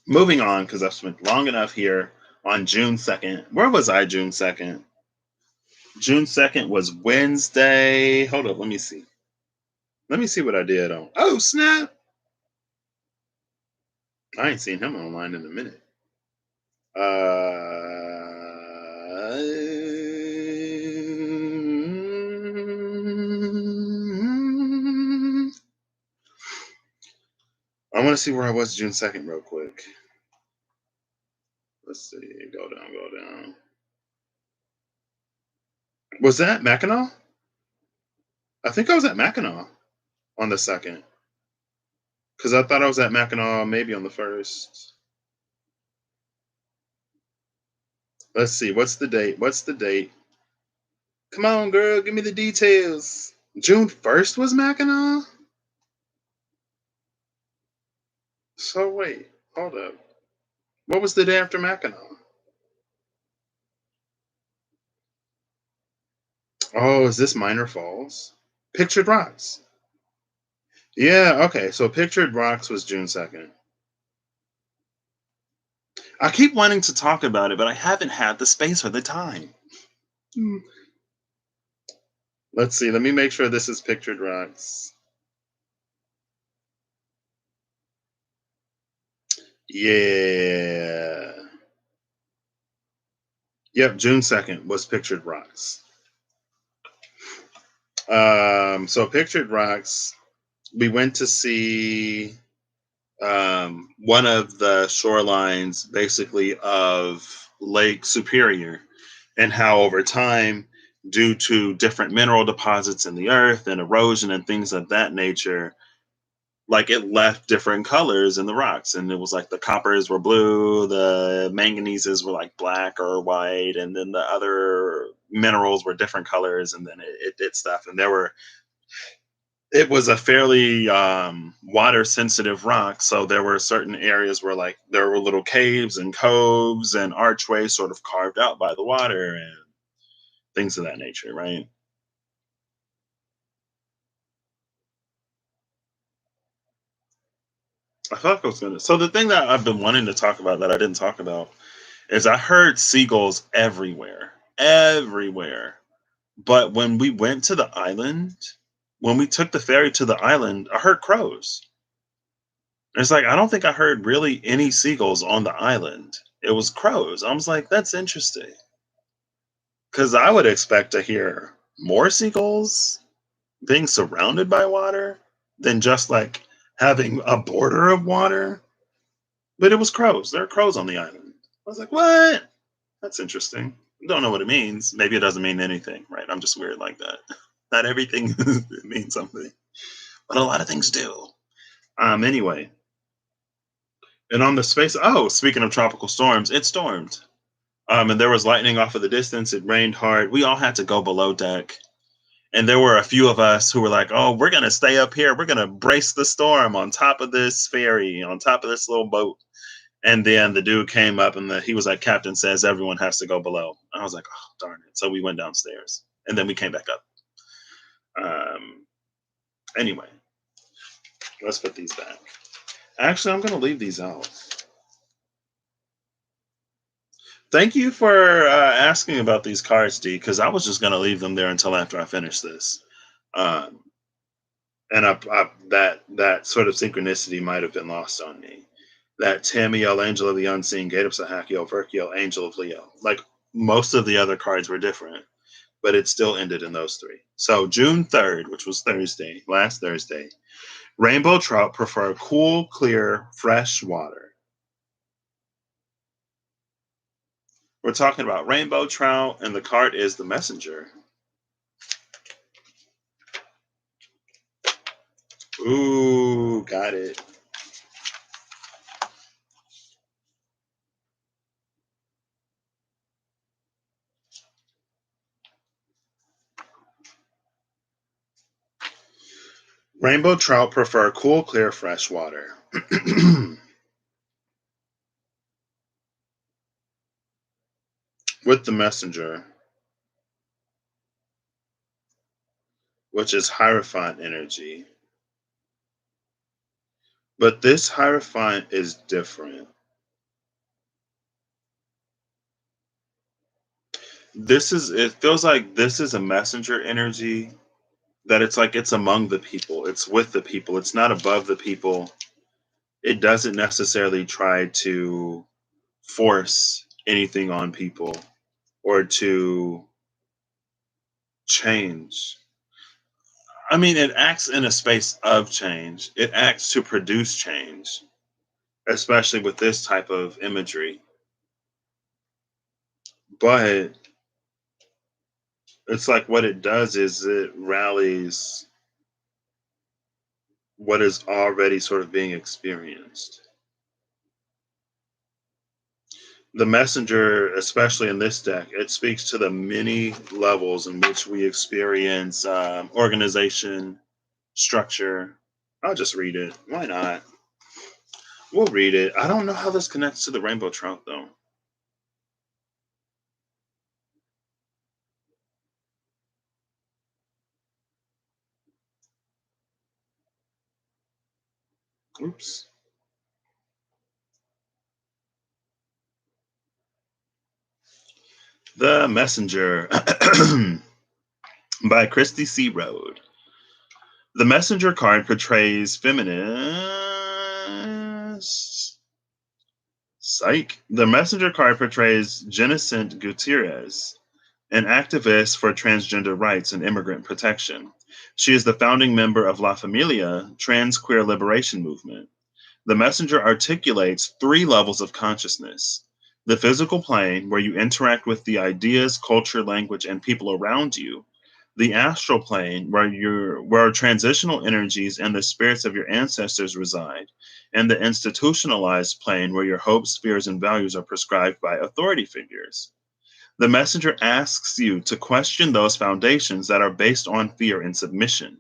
Moving on, because I've spent long enough here on June 2nd. Where was I June 2nd? June 2nd was Wednesday. Hold up, let me see. Let me see what I did on. Oh, snap. I ain't seen him online in a minute. I want to see where I was June 2nd real quick. Let's see. Go down, go down. Was that Mackinac? I think I was at Mackinac on the 2nd. Because I thought I was at Mackinac maybe on the 1st. Let's see. What's the date? What's the date? Come on, girl. Give me the details. June 1st was Mackinac? So wait. Hold up. What was the day after Mackinac? Oh, is this Minor Falls? Pictured Rocks. Yeah, okay. So Pictured Rocks was June 2nd. I keep wanting to talk about it, but I haven't had the space or the time. Hmm. Let's see. Let me make sure this is Pictured Rocks. Yeah. Yep, June 2nd was Pictured Rocks. So Pictured Rocks, we went to see one of the shorelines basically of Lake Superior, and how over time, due to different mineral deposits in the earth and erosion and things of that nature, like it left different colors in the rocks. And it was like the coppers were blue, the manganeses were like black or white, and then the other minerals were different colors, and then it did stuff. And it was a fairly water sensitive rock, so there were certain areas where like there were little caves and coves and archways sort of carved out by the water and things of that nature, right? I feel like I was gonna. So the thing that I've been wanting to talk about that I didn't talk about is I heard seagulls everywhere, everywhere. But when we went to the island, when we took the ferry to the island, I heard crows. It's like I don't think I heard really any seagulls on the island. It was crows. I was like, that's interesting because I would expect to hear more seagulls being surrounded by water than just like having a border of water. But it was crows. There are crows on the island. I was like, what? That's interesting. Don't know what it means. Maybe it doesn't mean anything, right? I'm just weird like that. Not everything means something, but a lot of things do. Anyway, and on the space. Oh, speaking of tropical storms, it stormed. And there was lightning off of the distance. It rained hard. We all had to go below deck. And there were a few of us who were like, oh, we're going to stay up here. We're going to brace the storm on top of this ferry, on top of this little boat. And then the dude came up and he was like, Captain says everyone has to go below. And I was like, oh, darn it. So we went downstairs and then we came back up. Um, anyway, let's put these back. Actually, I'm going to leave these out. Thank you for asking about these cards, D, because I was just going to leave them there until after I finish this. Um, and that sort of synchronicity might have been lost on me. That Tamiel, Angel of the Unseen, Gate of Sahakio, Verkio, Angel of Leo. Like most of the other cards were different, but it still ended in those three. So June 3rd, which was Thursday, last Thursday, rainbow trout prefer cool, clear, fresh water. We're talking about rainbow trout, and the card is the messenger. Ooh, got it. Rainbow trout prefer cool, clear, fresh water. With the messenger, which is Hierophant energy. But this Hierophant is different. It feels like this is a messenger energy that it's like it's among the people, it's with the people, it's not above the people. It doesn't necessarily try to force anything on people or to change. I mean, it acts in a space of change. It acts to produce change, especially with this type of imagery. But it's like what it does is it rallies what is already sort of being experienced. The messenger, especially in this deck, it speaks to the many levels in which we experience organization, structure. I'll just read it. Why not? We'll read it. I don't know how this connects to the rainbow trout, though. Oops. The Messenger by Christy C. Road. The Messenger card portrays feminist. Psych. The Messenger card portrays Jennicent Gutierrez, an activist for transgender rights and immigrant protection. She is the founding member of La Familia, trans queer liberation movement. The messenger articulates three levels of consciousness: the physical plane, where you interact with the ideas, culture, language, and people around you; the astral plane, where transitional energies and the spirits of your ancestors reside; and the institutionalized plane, where your hopes, fears, and values are prescribed by authority figures. The messenger asks you to question those foundations that are based on fear and submission.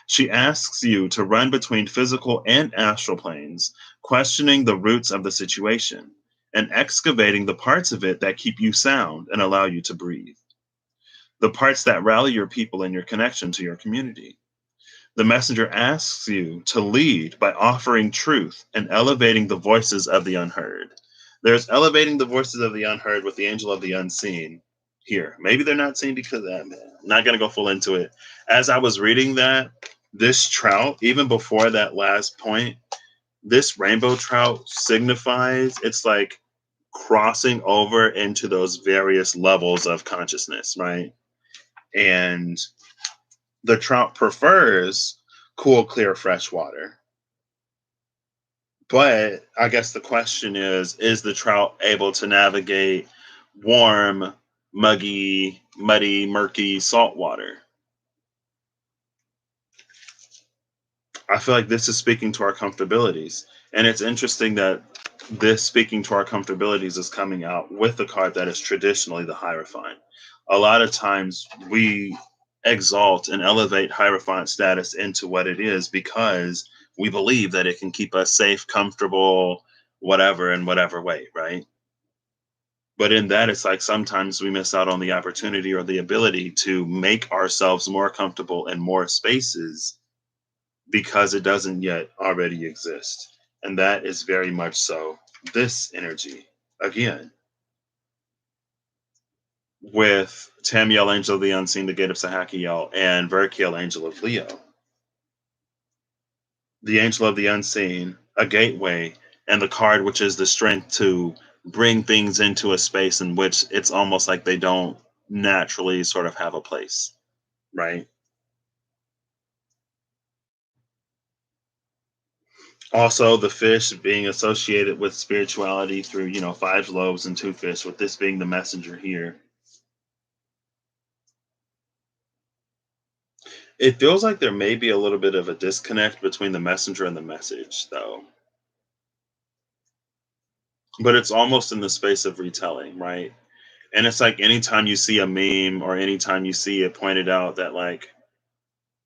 She asks you to run between physical and astral planes, questioning the roots of the situation and excavating the parts of it that keep you sound and allow you to breathe, the parts that rally your people and your connection to your community. The messenger asks you to lead by offering truth and elevating the voices of the unheard. There's elevating the voices of the unheard with the angel of the unseen here. Maybe they're not seen because of that, man. I'm not going to go full into it. As I was reading that, this trout, even before that last point, this rainbow trout signifies it's like crossing over into those various levels of consciousness, right? And the trout prefers cool, clear, fresh water. But I guess the question is the trout able to navigate warm, muddy, murky salt water? I feel like this is speaking to our comfortabilities. And it's interesting that this speaking to our comfortabilities is coming out with the card that is traditionally the Hierophant. A lot of times we exalt and elevate Hierophant status into what it is because we believe that it can keep us safe, comfortable, whatever, in whatever way, right? But in that, it's like sometimes we miss out on the opportunity or the ability to make ourselves more comfortable in more spaces because it doesn't yet already exist. And that is very much so this energy. Again, with Tamiel, Angel of the Unseen, the Gate of Sahakiel, and Verkiel, Angel of Leo. The Angel of the Unseen, a gateway, and the card which is the strength to bring things into a space in which it's almost like they don't naturally sort of have a place, right? Also, the fish being associated with spirituality through, five loaves and two fish, with this being the messenger here. It feels like there may be a little bit of a disconnect between the messenger and the message, though. But it's almost in the space of retelling, right? And it's like anytime you see a meme or anytime you see it pointed out that, like,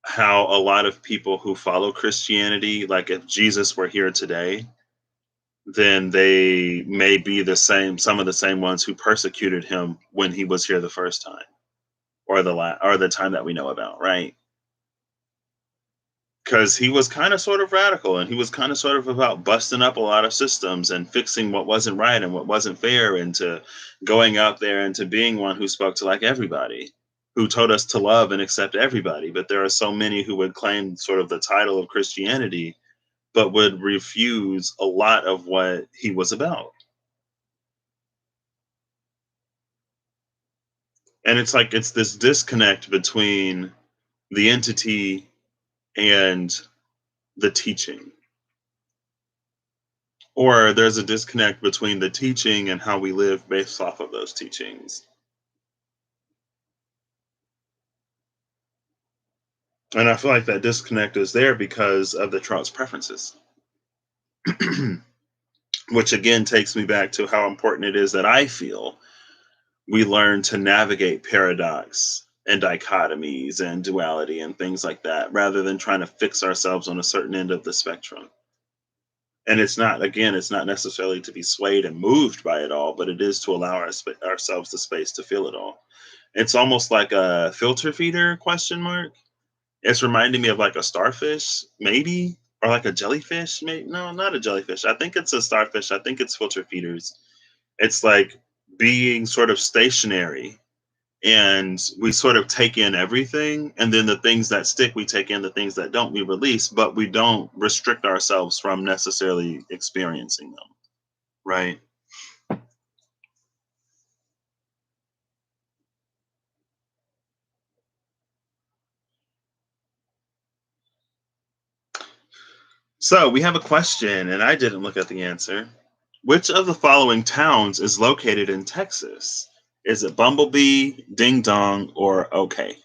how a lot of people who follow Christianity, like, if Jesus were here today, then they may be some of the same ones who persecuted him when he was here the first time, or the time that we know about, right? Because he was kind of sort of radical and he was kind of sort of about busting up a lot of systems and fixing what wasn't right and what wasn't fair, and to going out there and to being one who spoke to like everybody, who told us to love and accept everybody. But there are so many who would claim sort of the title of Christianity but would refuse a lot of what he was about. And it's like it's this disconnect between the entity and the teaching, or there's a disconnect between the teaching and how we live based off of those teachings. And I feel like that disconnect is there because of the trout's preferences. Which again takes me back to how important it is that I feel we learn to navigate paradox and dichotomies and duality and things like that, rather than trying to fix ourselves on a certain end of the spectrum. And it's not necessarily to be swayed and moved by it all, but it is to allow ourselves the space to feel it all. It's almost like a filter feeder question mark. It's reminding me of like a starfish, maybe, or like a jellyfish. Maybe no, not a jellyfish. I think it's a starfish. I think it's filter feeders. It's like being sort of stationary, and we sort of take in everything, and then the things that stick we take in, the things that don't we release, but we don't restrict ourselves from necessarily experiencing them, right? So we have a question, and I didn't look at the answer. Which of the following towns is located in Texas? Is it Bumblebee, Ding Dong, or OK?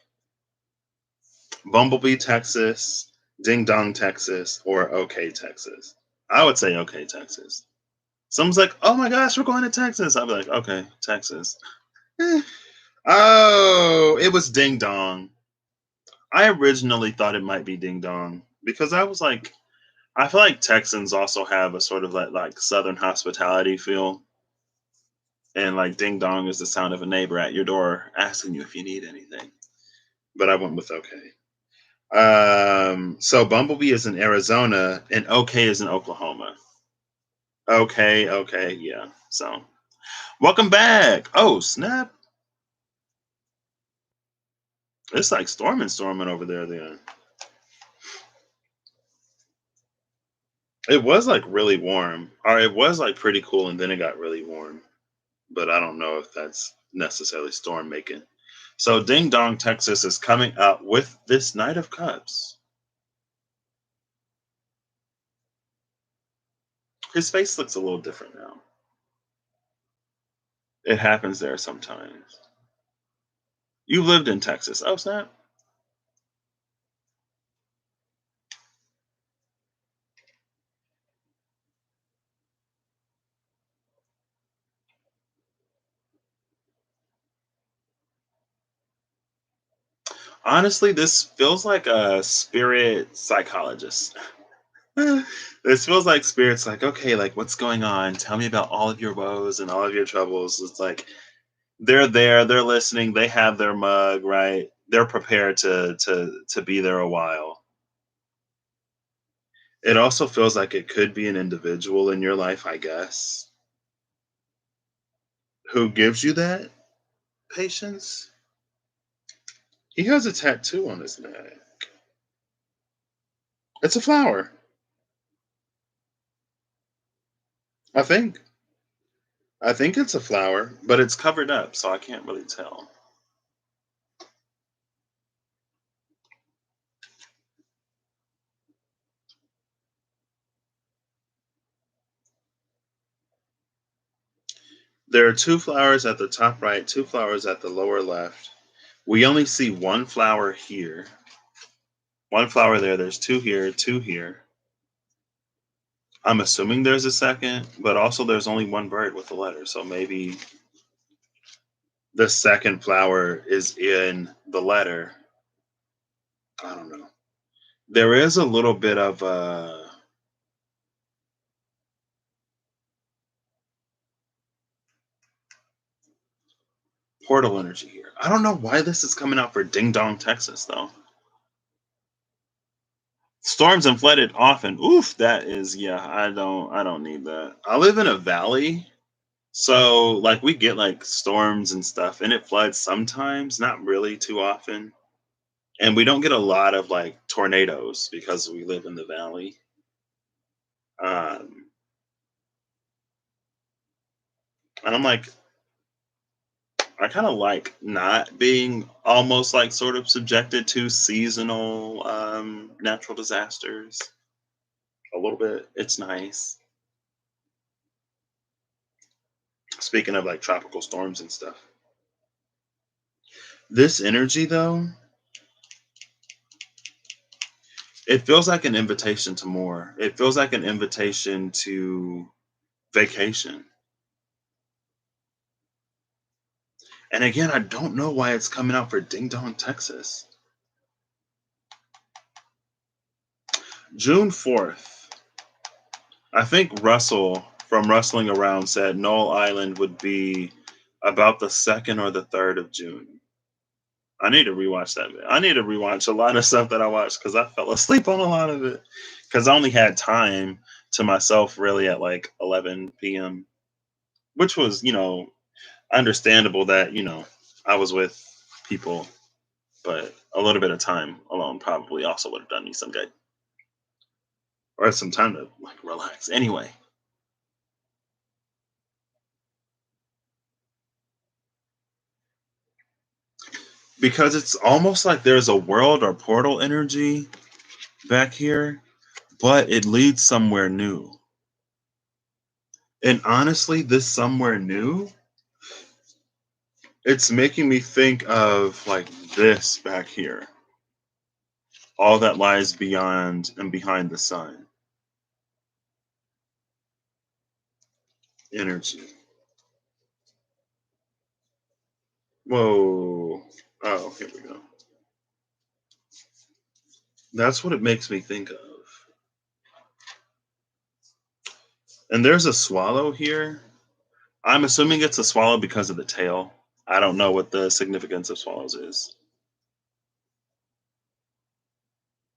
Bumblebee, Texas, Ding Dong, Texas, or OK, Texas? I would say OK, Texas. Someone's like, "Oh my gosh, we're going to Texas." I'd be like, "Okay, Texas." Oh, it was Ding Dong. I originally thought it might be Ding Dong because I was like, I feel like Texans also have a sort of like Southern hospitality feel, and like Ding Dong is the sound of a neighbor at your door asking you if you need anything. But I went with okay. So Bumblebee is in Arizona and OK is in Oklahoma. Okay, okay, yeah. So welcome back. Oh, snap. It's like storming over there then. It was like really warm. Or it was like pretty cool and then it got really warm. But I don't know if that's necessarily storm making. So Ding Dong, Texas is coming up with this Knight of Cups. His face looks a little different now. It happens there sometimes. You lived in Texas. Oh, snap. Honestly, this feels like a spirit psychologist. This feels like spirits like, okay, like what's going on? Tell me about all of your woes and all of your troubles. It's like they're there, they're listening, they have their mug, right? They're prepared to be there a while. It also feels like it could be an individual in your life, I guess, who gives you that patience. He has a tattoo on his neck. It's a flower, I think. I think it's a flower, but it's covered up, so I can't really tell. There are two flowers at the top right, two flowers at the lower left. We only see one flower here. One flower there. There's two here, two here. I'm assuming there's a second, but also there's only one bird with a letter. So maybe the second flower is in the letter. I don't know. There is a little bit of portal energy here. I don't know why this is coming out for Ding Dong, Texas, though. Storms and flooded often. Oof, that is yeah. I don't need that. I live in a valley, so like we get like storms and stuff, and it floods sometimes, not really too often. And we don't get a lot of like tornadoes because we live in the valley. Um, and I'm like, I kind of like not being almost like sort of subjected to seasonal natural disasters a little bit. It's nice. Speaking of like tropical storms and stuff. This energy though, it feels like an invitation to more. It feels like an invitation to vacation. And again, I don't know why it's coming out for Ding Dong, Texas. June 4th. I think Russell from Rustling Around said Knoll Island would be about the 2nd or the 3rd of June. I need to rewatch that. I need to rewatch a lot of stuff that I watched because I fell asleep on a lot of it. Because I only had time to myself really at like 11 p.m., which was, understandable that, I was with people, but a little bit of time alone probably also would have done me some good or some time to like relax. Anyway, because it's almost like there's a world or portal energy back here, but it leads somewhere new. And honestly, this somewhere new, it's making me think of like this back here, all that lies beyond and behind the sun energy. Whoa. Oh, here we go. That's what it makes me think of. And there's a swallow here. I'm assuming it's a swallow because of the tail. I don't know what the significance of swallows is.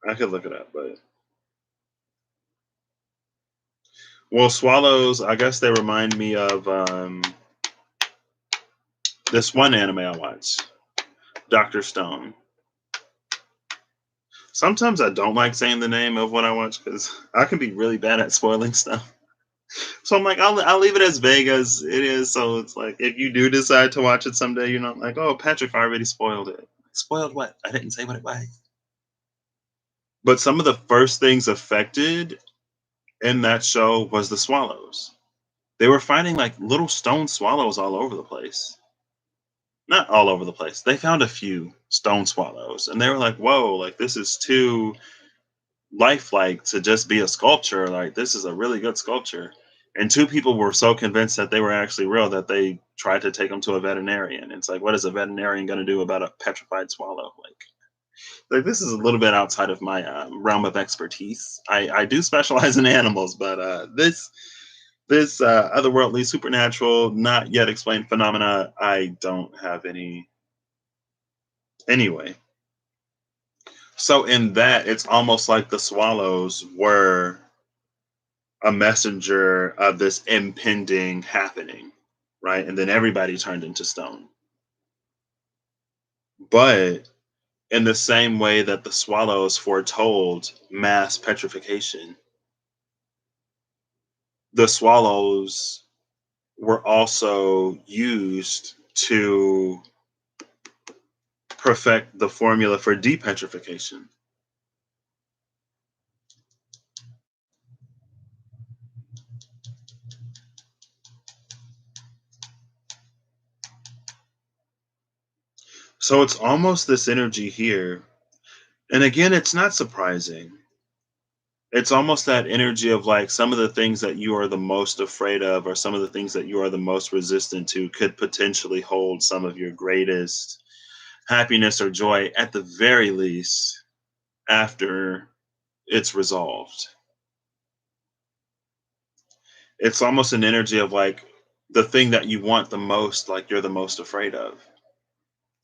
I could look it up, but well, swallows. I guess they remind me of this one anime I watch, Doctor Stone. Sometimes I don't like saying the name of what I watch because I can be really bad at spoiling stuff. So I'm like, I'll leave it as vague as it is. So it's like, if you do decide to watch it someday, you're not like, oh, Patrick already spoiled it. Spoiled what? I didn't say what it was. But some of the first things affected in that show was the swallows. They were finding like little stone swallows all over the place. Not all over the place. They found a few stone swallows and they were like, whoa, like this is too lifelike to just be a sculpture. Like this is a really good sculpture. And two people were so convinced that they were actually real that they tried to take them to a veterinarian. It's like, what is a veterinarian going to do about a petrified swallow? Like this is a little bit outside of my realm of expertise. I do specialize in animals, but this otherworldly, supernatural, not yet explained phenomena, I don't have any. Anyway, so in that, it's almost like the swallows were a messenger of this impending happening, right? And then everybody turned into stone. But in the same way that the swallows foretold mass petrification, the swallows were also used to perfect the formula for depetrification. So it's almost this energy here. And again, it's not surprising. It's almost that energy of like some of the things that you are the most afraid of, or some of the things that you are the most resistant to, could potentially hold some of your greatest happiness or joy, at the very least, after it's resolved. It's almost an energy of like the thing that you want the most, like you're the most afraid of.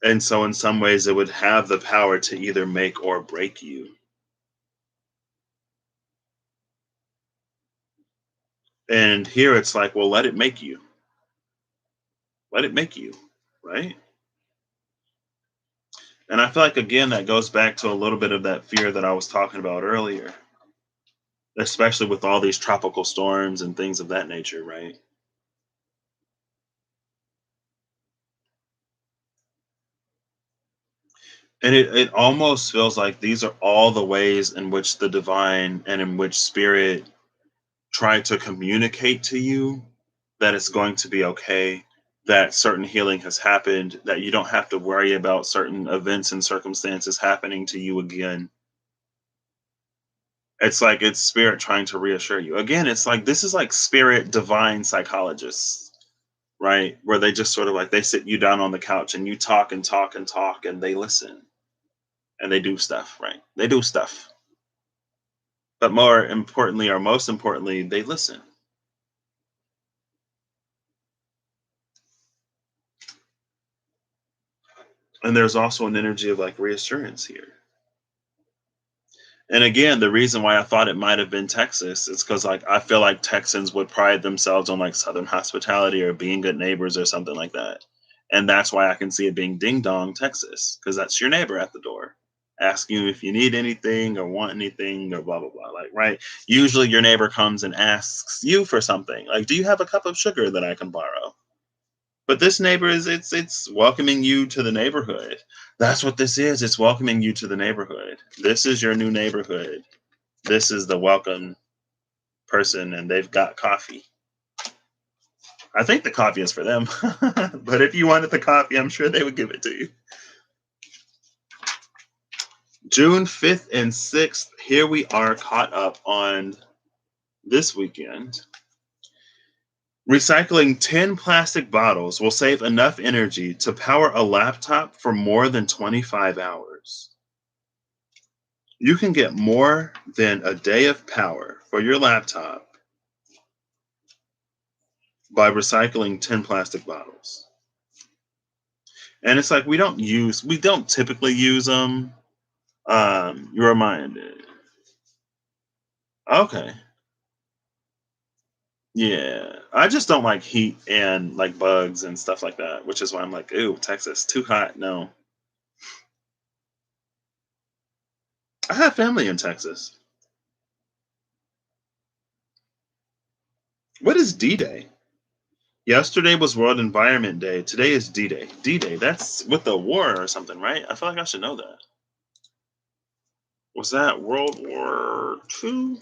And so, in some ways, it would have the power to either make or break you. And here it's like, well, let it make you. Let it make you, right? And I feel like, again, that goes back to a little bit of that fear that I was talking about earlier, especially with all these tropical storms and things of that nature, right? And it almost feels like these are all the ways in which the divine and in which spirit try to communicate to you that it's going to be okay, that certain healing has happened, that you don't have to worry about certain events and circumstances happening to you again. It's like it's spirit trying to reassure you. Again, it's like this is like spirit divine psychologists, right? Where they just sort of like they sit you down on the couch and you talk and talk and talk and they listen and they do stuff, right? They do stuff. But more importantly, or most importantly, they listen. And there's also an energy of like reassurance here. And again, the reason why I thought it might have been Texas is because like I feel like Texans would pride themselves on like Southern hospitality or being good neighbors or something like that. And that's why I can see it being Ding Dong, Texas, because that's your neighbor at the door asking you if you need anything or want anything or blah blah blah. Like, right. Usually your neighbor comes and asks you for something. Like, do you have a cup of sugar that I can borrow? But this neighbor is it's welcoming you to the neighborhood. That's what this is. It's welcoming you to the neighborhood. This is your new neighborhood. This is the welcome person, and they've got coffee. I think the coffee is for them. But if you wanted the coffee, I'm sure they would give it to you. June 5th and 6th, here we are caught up on this weekend. Recycling 10 plastic bottles will save enough energy to power a laptop for more than 25 hours. You can get more than a day of power for your laptop by recycling 10 plastic bottles. And it's like we don't typically use them You're reminded. Okay. Yeah. I just don't like heat and like bugs and stuff like that, which is why I'm like, ew, Texas, too hot. No. I have family in Texas. What is D Day? Yesterday was World Environment Day. Today is D Day. D Day, that's with the war or something, right? I feel like I should know that. Was that World War II?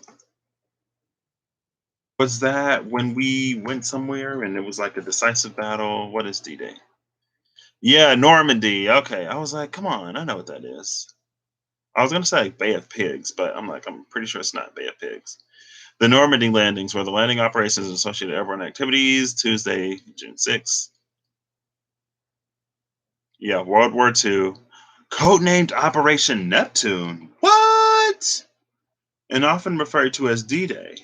Was that when we went somewhere and it was like a decisive battle? What is D Day? Yeah, Normandy. Okay. I was like, come on, I know what that is. I was gonna say like, Bay of Pigs, but I'm like, I'm pretty sure it's not Bay of Pigs. The Normandy landings were the landing operations and associated airborne activities, Tuesday, June 6th. Yeah, World War II. Codenamed Operation Neptune. What? And often referred to as D Day.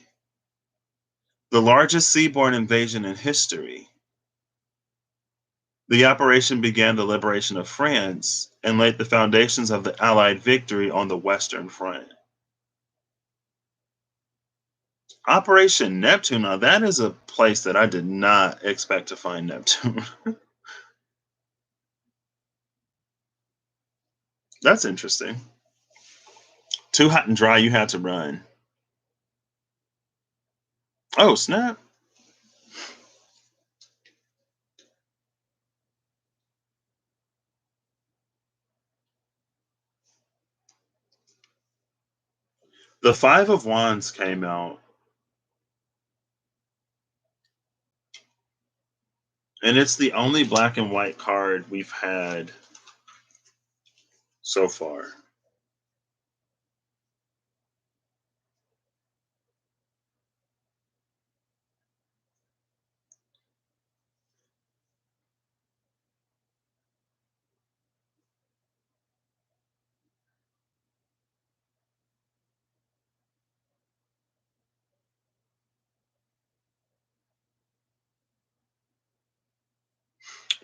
The largest seaborne invasion in history. The operation began the liberation of France and laid the foundations of the Allied victory on the Western Front. Operation Neptune, now that is a place that I did not expect to find Neptune. That's interesting. Too hot and dry, you had to run. Oh, snap. The Five of Wands came out, and it's the only black and white card we've had so far.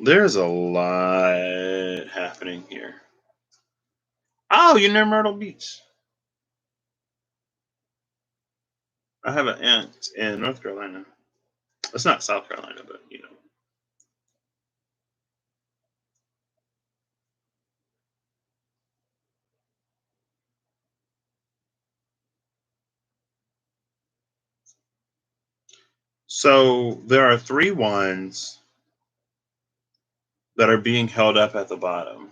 There's a lot happening here. Oh, you're near Myrtle Beach. I have an aunt in North Carolina. It's not South Carolina, but you know. So there are three wands that are being held up at the bottom.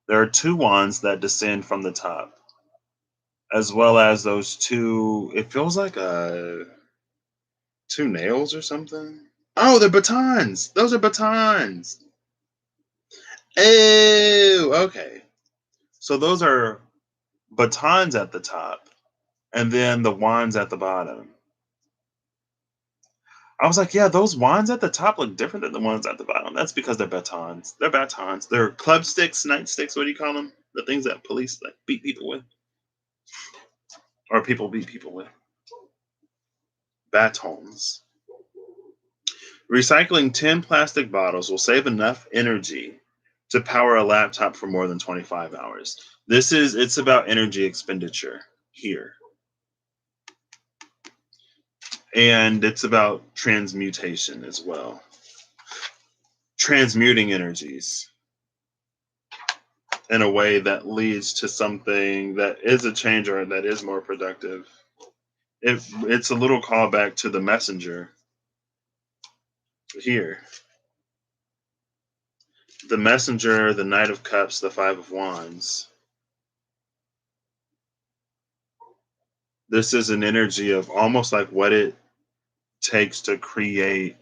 There are two wands that descend from the top, as well as those two. It feels like two nails or something. Oh, they're batons. Those are batons. Oh, okay. So those are batons at the top, and then the wands at the bottom. I was like, yeah, those wands at the top look different than the ones at the bottom. That's because they're batons. They're batons. They're club sticks, nightsticks. What do you call them? The things that police like beat people with, or people beat people with. Batons. Recycling 10 plastic bottles will save enough energy to power a laptop for more than 25 hours. It's about energy expenditure here. And it's about transmutation as well. Transmuting energies in a way that leads to something that is a change or that is more productive. It's a little callback to the messenger here. The messenger, the Knight of Cups, the Five of Wands. This is an energy of almost like what it takes to create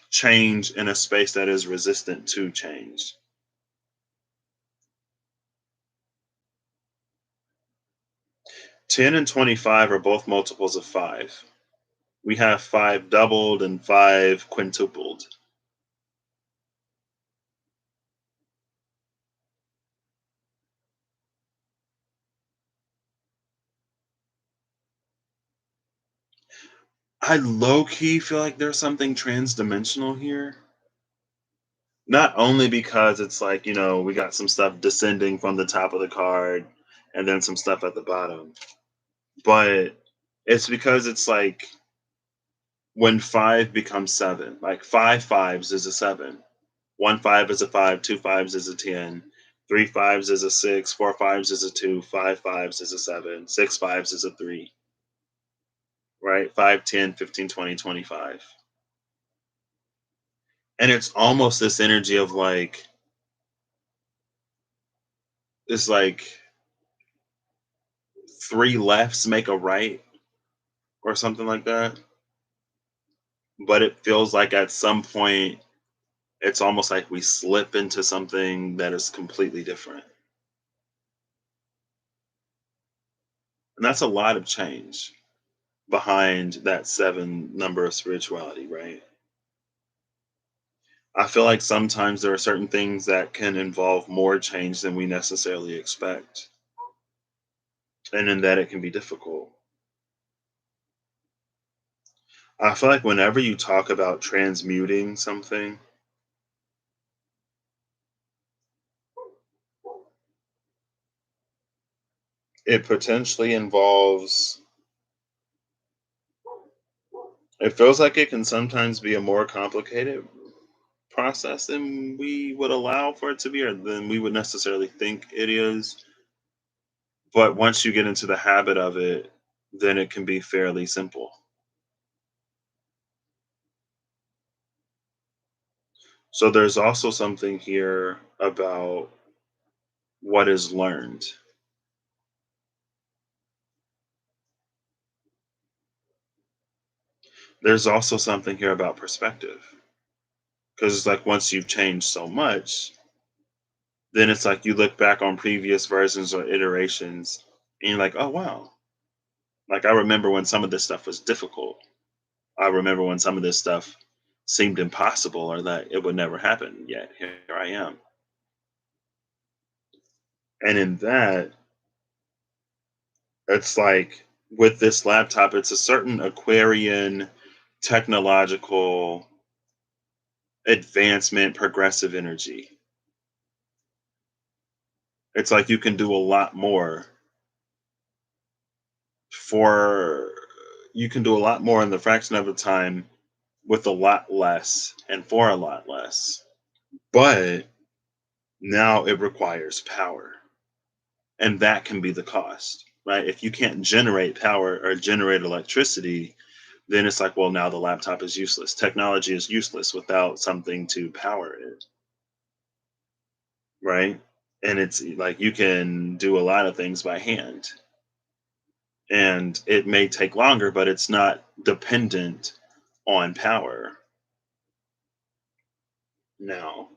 change in a space that is resistant to change. 10 and 25 are both multiples of 5. We have 5 doubled and 5 quintupled. I low key feel like there's something transdimensional here. Not only because it's like, we got some stuff descending from the top of the card, and then some stuff at the bottom. But it's because it's like when five becomes seven, like five fives is a seven. One five is a five, two fives is a 10, three fives is a six, four fives is a two, five fives is a seven, six fives is a three, right? 5, 10, 15, 20, 25. And it's almost this energy of like, it's like three lefts make a right or something like that. But it feels like at some point, it's almost like we slip into something that is completely different. And that's a lot of change behind that seven number of spirituality, right? I feel like sometimes there are certain things that can involve more change than we necessarily expect. And in that, it can be difficult. I feel like whenever you talk about transmuting something, it potentially involves, it feels like it can sometimes be a more complicated process than we would allow for it to be or than we would necessarily think it is. But once you get into the habit of it, then it can be fairly simple. So there's also something here about what is learned. There's also something here about perspective. Because it's like once you've changed so much, then it's like you look back on previous versions or iterations and you're like, oh, wow. Like I remember when some of this stuff was difficult. I remember when some of this stuff seemed impossible or that it would never happen. Yet here I am. And in that, it's like with this laptop, it's a certain Aquarian technological advancement, progressive energy. It's like you can do a lot more for you can do a lot more in the fraction of the time with a lot less and for a lot less. But now it requires power. And that can be the cost, right? If you can't generate power or generate electricity, then it's like, well, now the laptop is useless. Technology is useless without something to power it, right? And it's like you can do a lot of things by hand. And it may take longer, but it's not dependent on power now.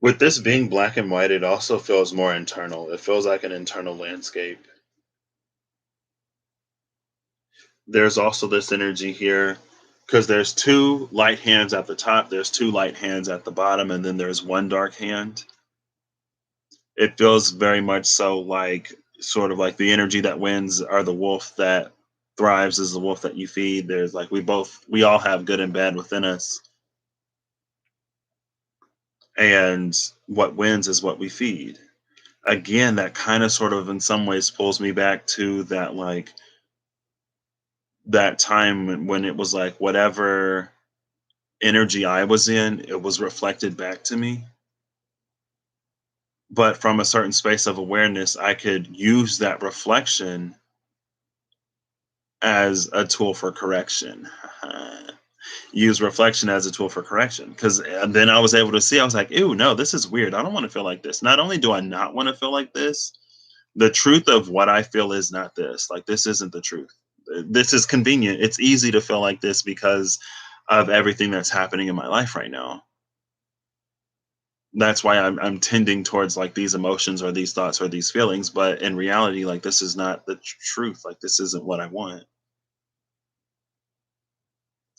With this being black and white, it also feels more internal. It feels like an internal landscape. There's also this energy here because there's two light hands at the top, there's two light hands at the bottom, and then there's one dark hand. It feels very much so like sort of like the energy that wins are the wolf that thrives is the wolf that you feed. There's like we all have good and bad within us. And what wins is what we feed. Again, that kind of sort of in some ways pulls me back to that like that time when it was like whatever energy I was in, it was reflected back to me. But from a certain space of awareness, I could use that reflection as a tool for correction. Use reflection as a tool for correction. Because then I was able to see, I was like, ew, no, this is weird. I don't want to feel like this. Not only do I not want to feel like this, the truth of what I feel is not this. Like, this isn't the truth. This is convenient. It's easy to feel like this because of everything that's happening in my life right now. That's why I'm tending towards like these emotions or these thoughts or these feelings. But in reality, like, this is not the truth. Like, this isn't what I want,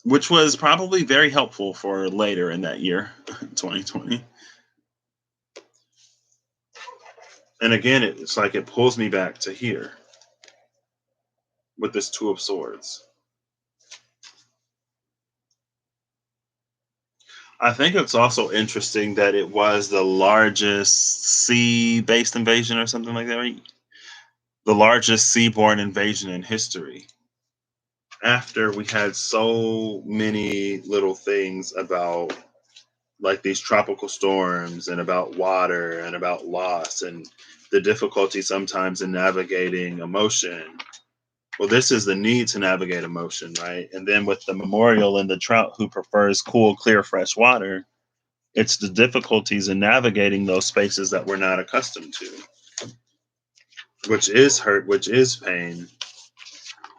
which was probably very helpful for later in that year, 2020. And again, it's like it pulls me back to here with this Two of Swords. I think it's also interesting that it was the largest sea-based invasion or something like that, right? The largest seaborne invasion in history. After we had so many little things about like these tropical storms and about water and about loss and the difficulty sometimes in navigating emotion. Well, this is the need to navigate emotion, right? And then with the memorial and the trout who prefers cool, clear, fresh water, it's the difficulties in navigating those spaces that we're not accustomed to, which is hurt, which is pain.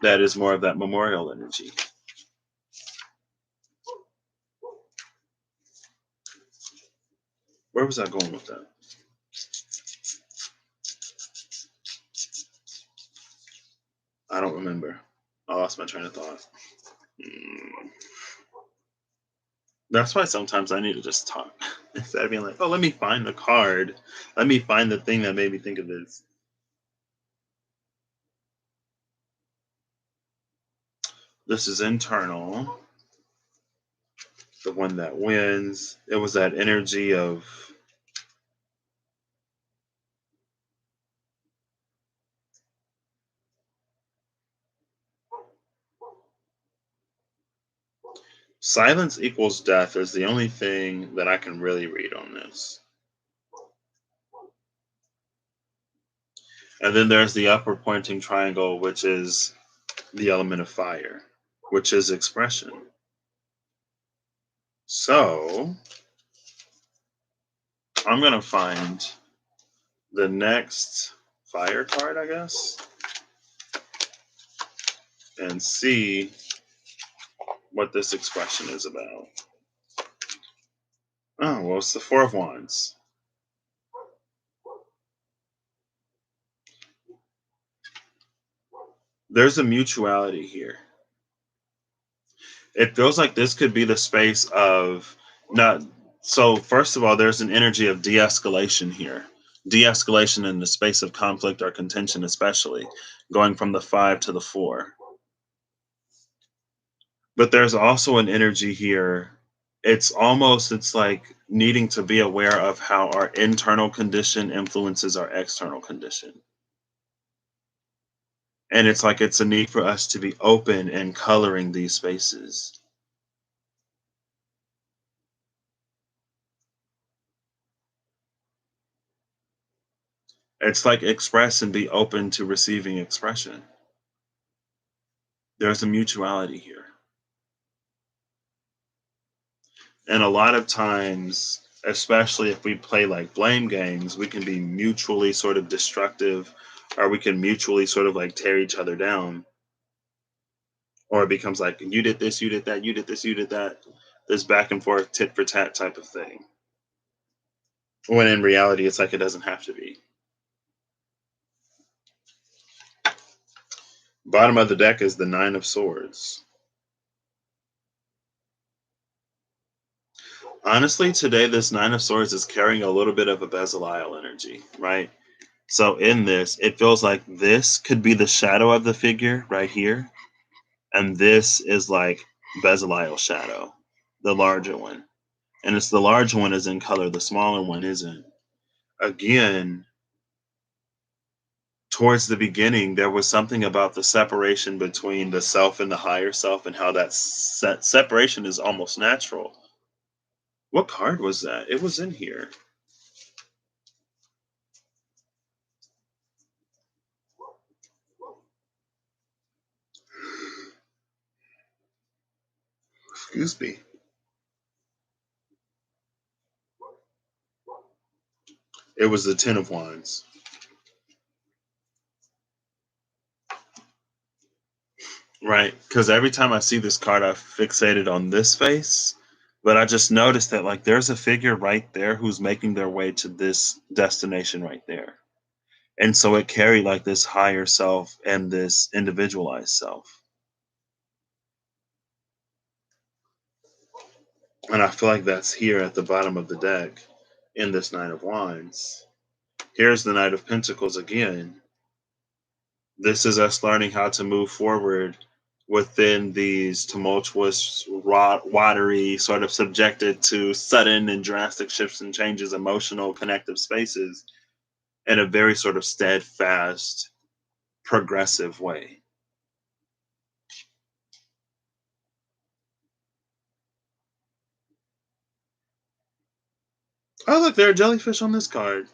That is more of that memorial energy. Where was I going with that? I don't remember. I lost my train of thought. Hmm. That's why sometimes I need to just talk instead of being like, "Oh, let me find the card. Let me find the thing that made me think of this." This is internal. The one that wins. It was that energy of silence equals death is the only thing that I can really read on this. And then there's the upward pointing triangle, which is the element of fire, which is expression. So I'm going to find the next fire card, I guess, and see what this expression is about. Oh, well, it's the Four of Wands. There's a mutuality here. It feels like this could be the space of not. So, first of all, there's an energy of de escalation here. De escalation in the space of conflict or contention, especially going from the five to the four. But there's also an energy here. It's like needing to be aware of how our internal condition influences our external condition. And it's like it's a need for us to be open and coloring these spaces. It's like express and be open to receiving expression. There's a mutuality here. And a lot of times, especially if we play like blame games, we can be mutually sort of destructive or we can mutually sort of like tear each other down. Or it becomes like, you did this, you did that, you did this, you did that. This back and forth, tit for tat type of thing. When in reality, it's like it doesn't have to be. Bottom of the deck is the Nine of Swords. Honestly, today this Nine of Swords is carrying a little bit of a Belial energy, right? So in this, it feels like this could be the shadow of the figure right here, and this is like Belial's shadow, the larger one. And it's the larger one is in color, the smaller one isn't. Again, towards the beginning, there was something about the separation between the self and the higher self, and how that separation is almost natural. What card was that? It was in here. Excuse me. It was the Ten of Wands. Right. Because every time I see this card, I fixated on this face. But I just noticed that, like, there's a figure right there who's making their way to this destination right there. And so it carried like this higher self and this individualized self. And I feel like that's here at the bottom of the deck in this Nine of Wands. Here's the Knight of Pentacles again. This is us learning how to move forward within these tumultuous, watery, sort of subjected to sudden and drastic shifts and changes, emotional, connective spaces in a very sort of steadfast, progressive way. Oh, look, there are jellyfish on this card.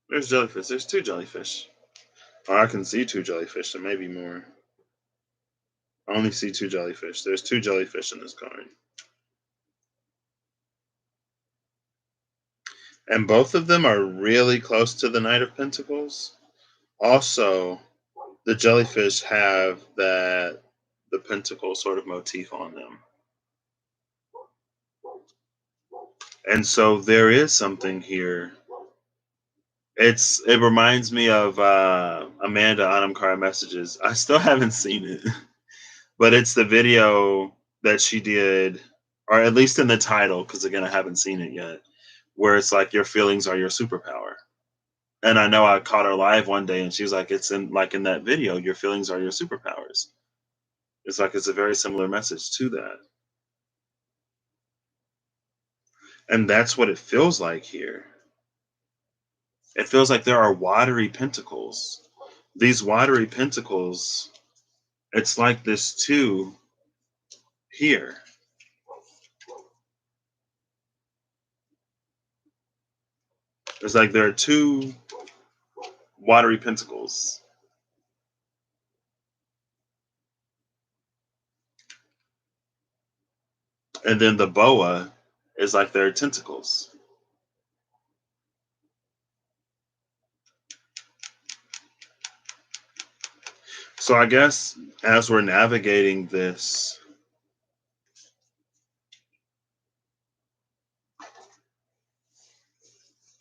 There's jellyfish. There's two jellyfish. Oh, I can see two jellyfish. There may be more. I only see two jellyfish. There's two jellyfish in this card. And both of them are really close to the Knight of Pentacles. Also, the jellyfish have the pentacle sort of motif on them. And so there is something here. It reminds me of Amanda Anamkara Messages. I still haven't seen it, but it's the video that she did, or at least in the title, because again I haven't seen it yet, where it's like your feelings are your superpower. And I know I caught her live one day, and she was like, "It's in that video, your feelings are your superpowers." It's like it's a very similar message to that, and that's what it feels like here. It feels like there are watery pentacles. These watery pentacles, it's like this too here. It's like there are two watery pentacles. And then the boa is like their tentacles. So I guess as we're navigating this,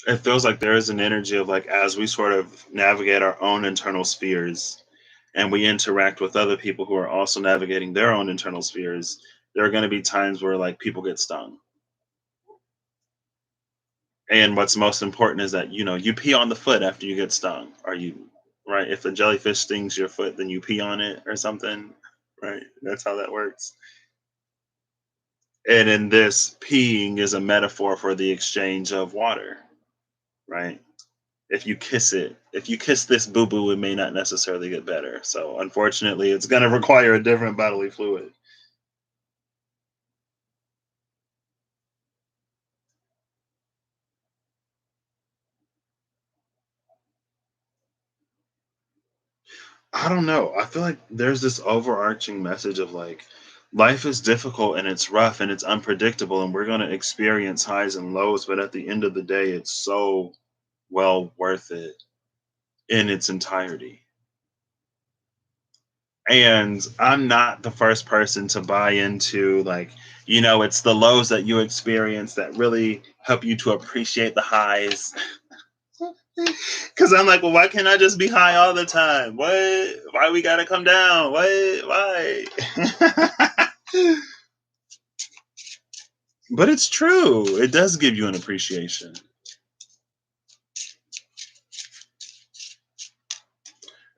it feels like there is an energy of like as we sort of navigate our own internal spheres and we interact with other people who are also navigating their own internal spheres, there are going to be times where like people get stung. And what's most important is that you pee on the foot after you get stung. Are you right? If the jellyfish stings your foot, then you pee on it or something, right? That's how that works. And in this, peeing is a metaphor for the exchange of water, right? If you kiss this boo boo, it may not necessarily get better. So unfortunately, it's going to require a different bodily fluid. I don't know. I feel like there's this overarching message of like life is difficult and it's rough and it's unpredictable and we're going to experience highs and lows, but at the end of the day, it's so well worth it in its entirety. And I'm not the first person to buy into like, it's the lows that you experience that really help you to appreciate the highs. Because I'm like, well, why can't I just be high all the time? What? Why we gotta come down? What? Why? But it's true. It does give you an appreciation.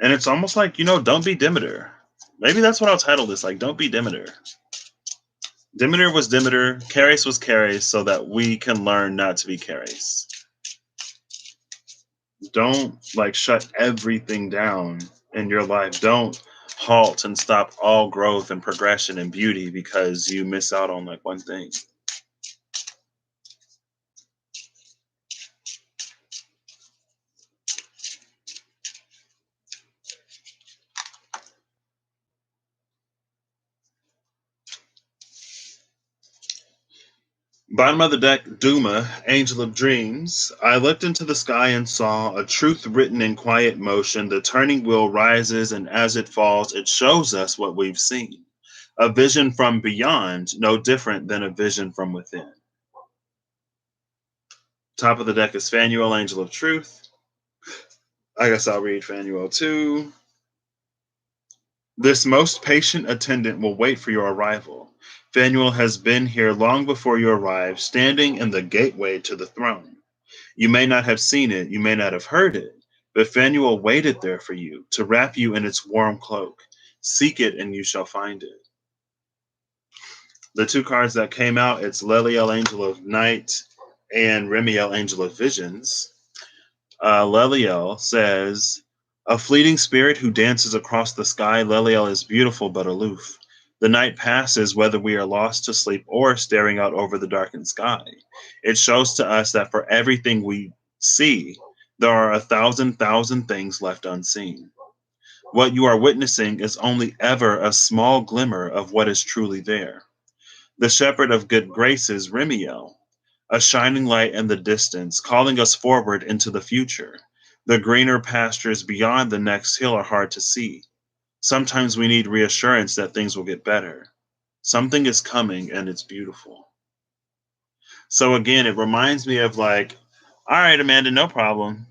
And it's almost like, don't be Demeter. Maybe that's what I'll title this. Like, don't be Demeter. Demeter was Demeter. Charis was Charis so that we can learn not to be Charis. Don't like shut everything down in your life. Don't halt and stop all growth and progression and beauty because you miss out on like one thing. Bottom of the deck, Duma, Angel of Dreams. I looked into the sky and saw a truth written in quiet motion. The turning wheel rises, and as it falls, it shows us what we've seen. A vision from beyond, no different than a vision from within. Top of the deck is Phanuel, Angel of Truth. I guess I'll read Phanuel too. This most patient attendant will wait for your arrival. Phanuel has been here long before you arrive, standing in the gateway to the throne. You may not have seen it, you may not have heard it, Bethanuel waited there for you to wrap you in its warm cloak. Seek it and you shall find it. The two cards that came out, it's Leliel, Angel of Night, and Remiel, Angel of Visions. Leliel says, a fleeting spirit who dances across the sky. Leliel is beautiful but aloof. The night passes whether we are lost to sleep or staring out over the darkened sky. It shows to us that for everything we see, there are a thousand things left unseen. What you are witnessing is only ever a small glimmer of what is truly there. The shepherd of good graces, Remiel, a shining light in the distance, calling us forward into the future. The greener pastures beyond the next hill are hard to see. Sometimes we need reassurance that things will get better. Something is coming and it's beautiful. So again, it reminds me of like, all right, Amanda, no problem.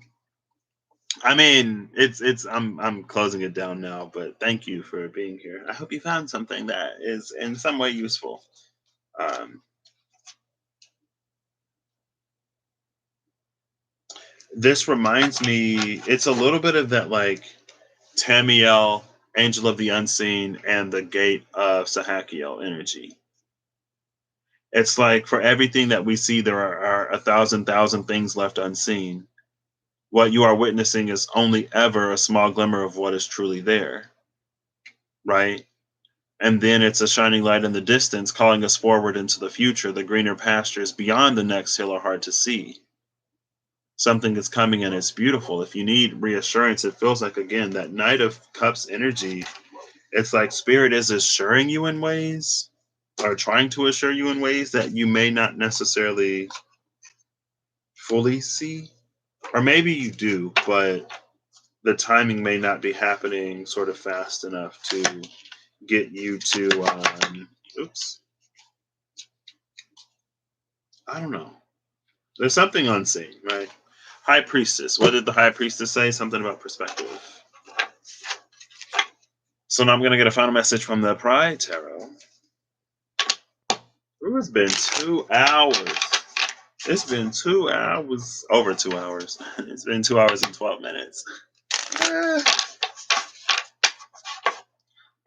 I mean, it's I'm closing it down now, but thank you for being here. I hope you found something that is in some way useful. Um, this reminds me, it's a little bit of that like Tamiel, Angel of the Unseen, and the Gate of Sahakiel energy. It's like for everything that we see, there are a thousand things left unseen. What you are witnessing is only ever a small glimmer of what is truly there, right? And then it's a shining light in the distance calling us forward into the future. The greener pastures beyond the next hill are hard to see. Something is coming and it's beautiful. If you need reassurance, it feels like, again, that Knight of Cups energy. It's like Spirit is assuring you in ways, or trying to assure you in ways that you may not necessarily fully see. Or maybe you do, but the timing may not be happening sort of fast enough to get you to, oops, I don't know. There's something unseen, right? High Priestess. What did the High Priestess say? Something about perspective. So now I'm going to get a final message from the Pride Tarot. Ooh, it's been 2 hours. It's been 2 hours, over 2 hours. It's been 2 hours and 12 minutes. Eh,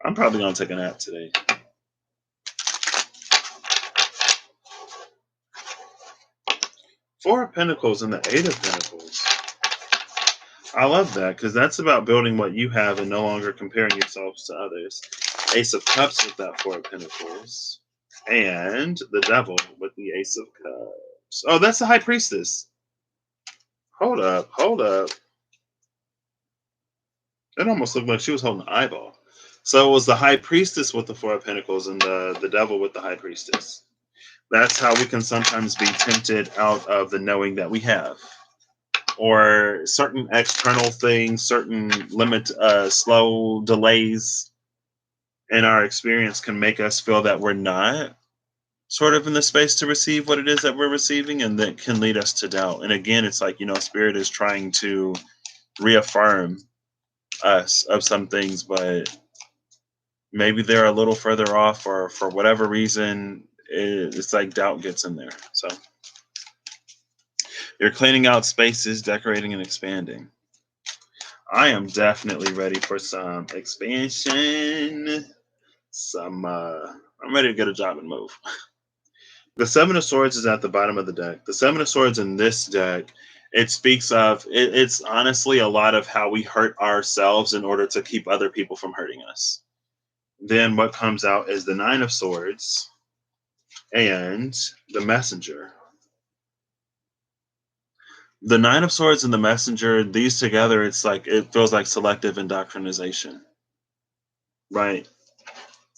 I'm probably going to take a nap today. Four of Pentacles and the Eight of Pentacles. I love that because that's about building what you have and no longer comparing yourselves to others. Ace of Cups with that Four of Pentacles. And the Devil with the Ace of Cups. Oh, that's the High Priestess. Hold up, hold up. It almost looked like she was holding an eyeball. So it was the High Priestess with the Four of Pentacles and the Devil with the High Priestess. That's how we can sometimes be tempted out of the knowing that we have. Or certain external things, certain slow delays in our experience can make us feel that we're not sort of in the space to receive what it is that we're receiving, and that can lead us to doubt. And again, it's like, Spirit is trying to reaffirm us of some things, but maybe they're a little further off, or for whatever reason, it's like doubt gets in there. So you're cleaning out spaces, decorating, and expanding. I am definitely ready for some expansion. I'm ready to get a job and move. The Seven of Swords is at the bottom of the deck. The Seven of Swords in this deck, it speaks of, it's honestly a lot of how we hurt ourselves in order to keep other people from hurting us. Then what comes out is the Nine of Swords and the Messenger. The Nine of Swords and the Messenger, these together, it's like, it feels like selective indoctrination, right?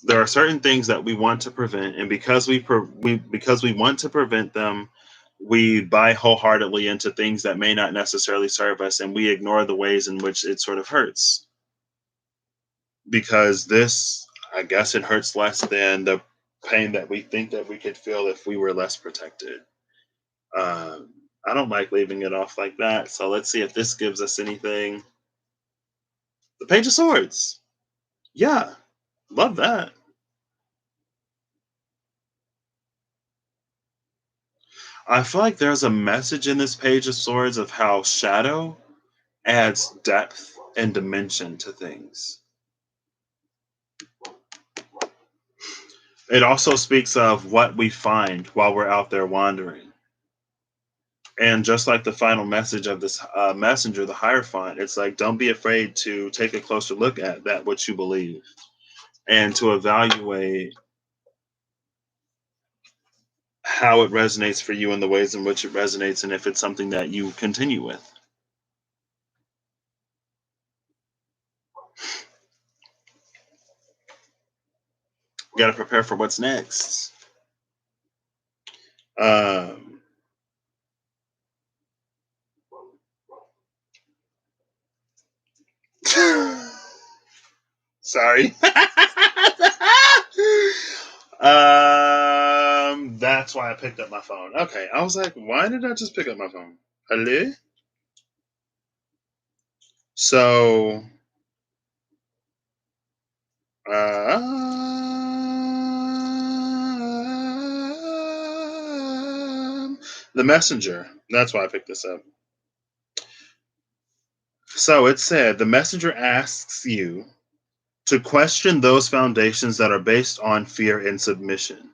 There are certain things that we want to prevent, and because because we want to prevent them, we buy wholeheartedly into things that may not necessarily serve us, and we ignore the ways in which it sort of hurts. Because this, I guess, it hurts less than the pain that we think that we could feel if we were less protected. I don't like leaving it off like that. So let's see if this gives us anything. The Page of Swords. Yeah, love that. I feel like there's a message in this Page of Swords of how shadow adds depth and dimension to things. It also speaks of what we find while we're out there wandering. And just like the final message of this messenger, the Hierophant, it's like, don't be afraid to take a closer look at that what you believe and to evaluate how it resonates for you and the ways in which it resonates and if it's something that you continue with. You got to prepare for what's next. Um, sorry. That's why I picked up my phone. Okay, I was like, why did I just pick up my phone? Hello? So, the messenger. That's why I picked this up. So it said, the messenger asks you to question those foundations that are based on fear and submission.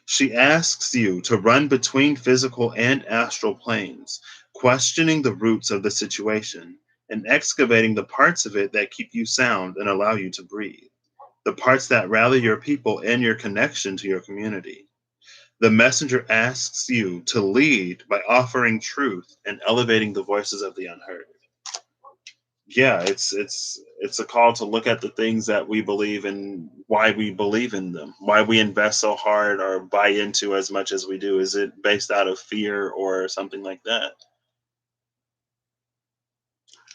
She asks you to run between physical and astral planes, questioning the roots of the situation and excavating the parts of it that keep you sound and allow you to breathe, the parts that rally your people and your connection to your community. The messenger asks you to lead by offering truth and elevating the voices of the unheard. Yeah, it's a call to look at the things that we believe and why we believe in them, why we invest so hard or buy into as much as we do. Is it based out of fear or something like that?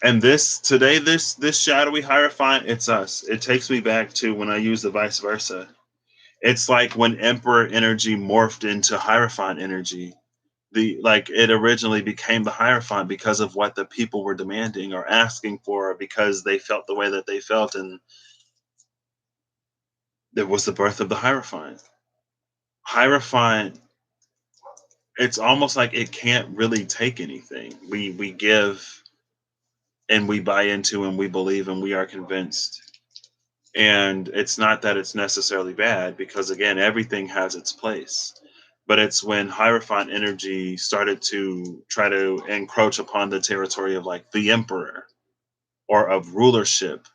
And this today, this shadowy hierophant, it's us. It takes me back to when I use the vice versa. It's like when emperor energy morphed into hierophant energy. The like it originally became the hierophant because of what the people were demanding or asking for because they felt the way that they felt, and it was the birth of the Hierophant. Hierophant, it's almost like it can't really take anything. We give and we buy into and we believe and we are convinced. And it's not that it's necessarily bad because again, everything has its place. But it's when Hierophant energy started to try to encroach upon the territory of like the emperor or of rulership,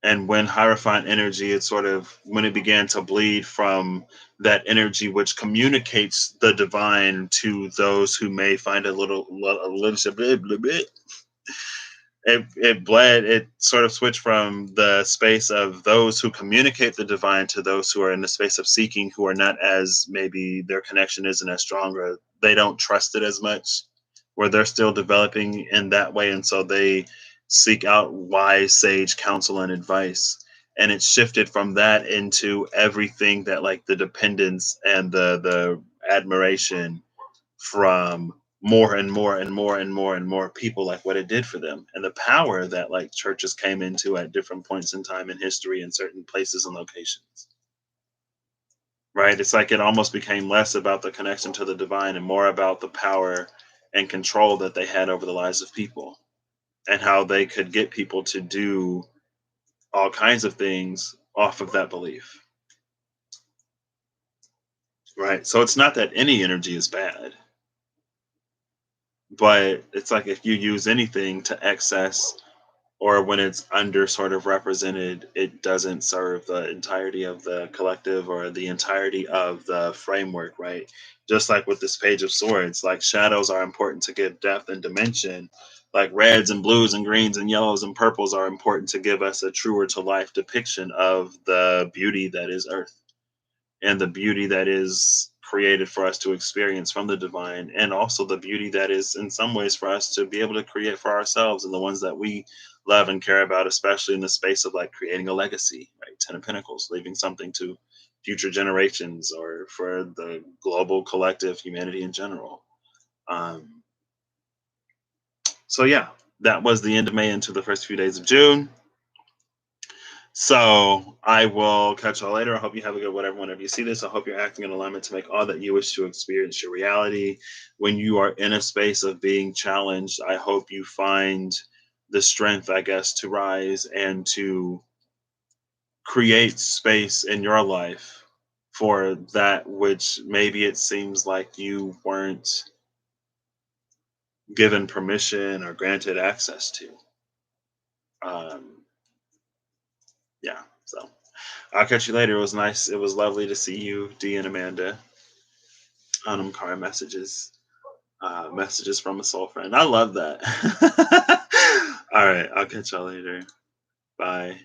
and when hierophant energy, it sort of when it began to bleed from that energy which communicates the divine to those who may find a little bit, it bled, it sort of switched from the space of those who communicate the divine to those who are in the space of seeking, who are not as, maybe their connection isn't as strong or they don't trust it as much, where they're still developing in that way, and so they seek out wise sage counsel and advice. And it shifted from that into everything that, like, the dependence and the admiration from more and more and more and more and more people, like what it did for them, and the power that like churches came into at different points in time in history in certain places and locations. Right, it's like it almost became less about the connection to the divine and more about the power and control that they had over the lives of people, and how they could get people to do all kinds of things off of that belief. Right, so it's not that any energy is bad, but it's like if you use anything to excess or when it's under sort of represented, it doesn't serve the entirety of the collective or the entirety of the framework, right? Just like with this Page of Swords, like shadows are important to give depth and dimension. Like reds and blues and greens and yellows and purples are important to give us a truer to life depiction of the beauty that is Earth and the beauty that is created for us to experience from the divine, and also the beauty that is in some ways for us to be able to create for ourselves and the ones that we love and care about, especially in the space of like creating a legacy, right? 10 of Pentacles, leaving something to future generations or for the global collective humanity in general. um, so yeah, that was the end of May into the first few days of June. So I will catch y'all later. I hope you have a good whatever whenever you see this. I hope you're acting in alignment to make all that you wish to experience your reality. When you are in a space of being challenged, I hope you find the strength, I guess, to rise and to create space in your life for that which maybe it seems like you weren't given permission or granted access to. Um, yeah, so I'll catch you later. It was nice. It was lovely to see you, Dee and Amanda, on them car messages. Messages from a soul friend. I love that. All right, I'll catch y'all later. Bye.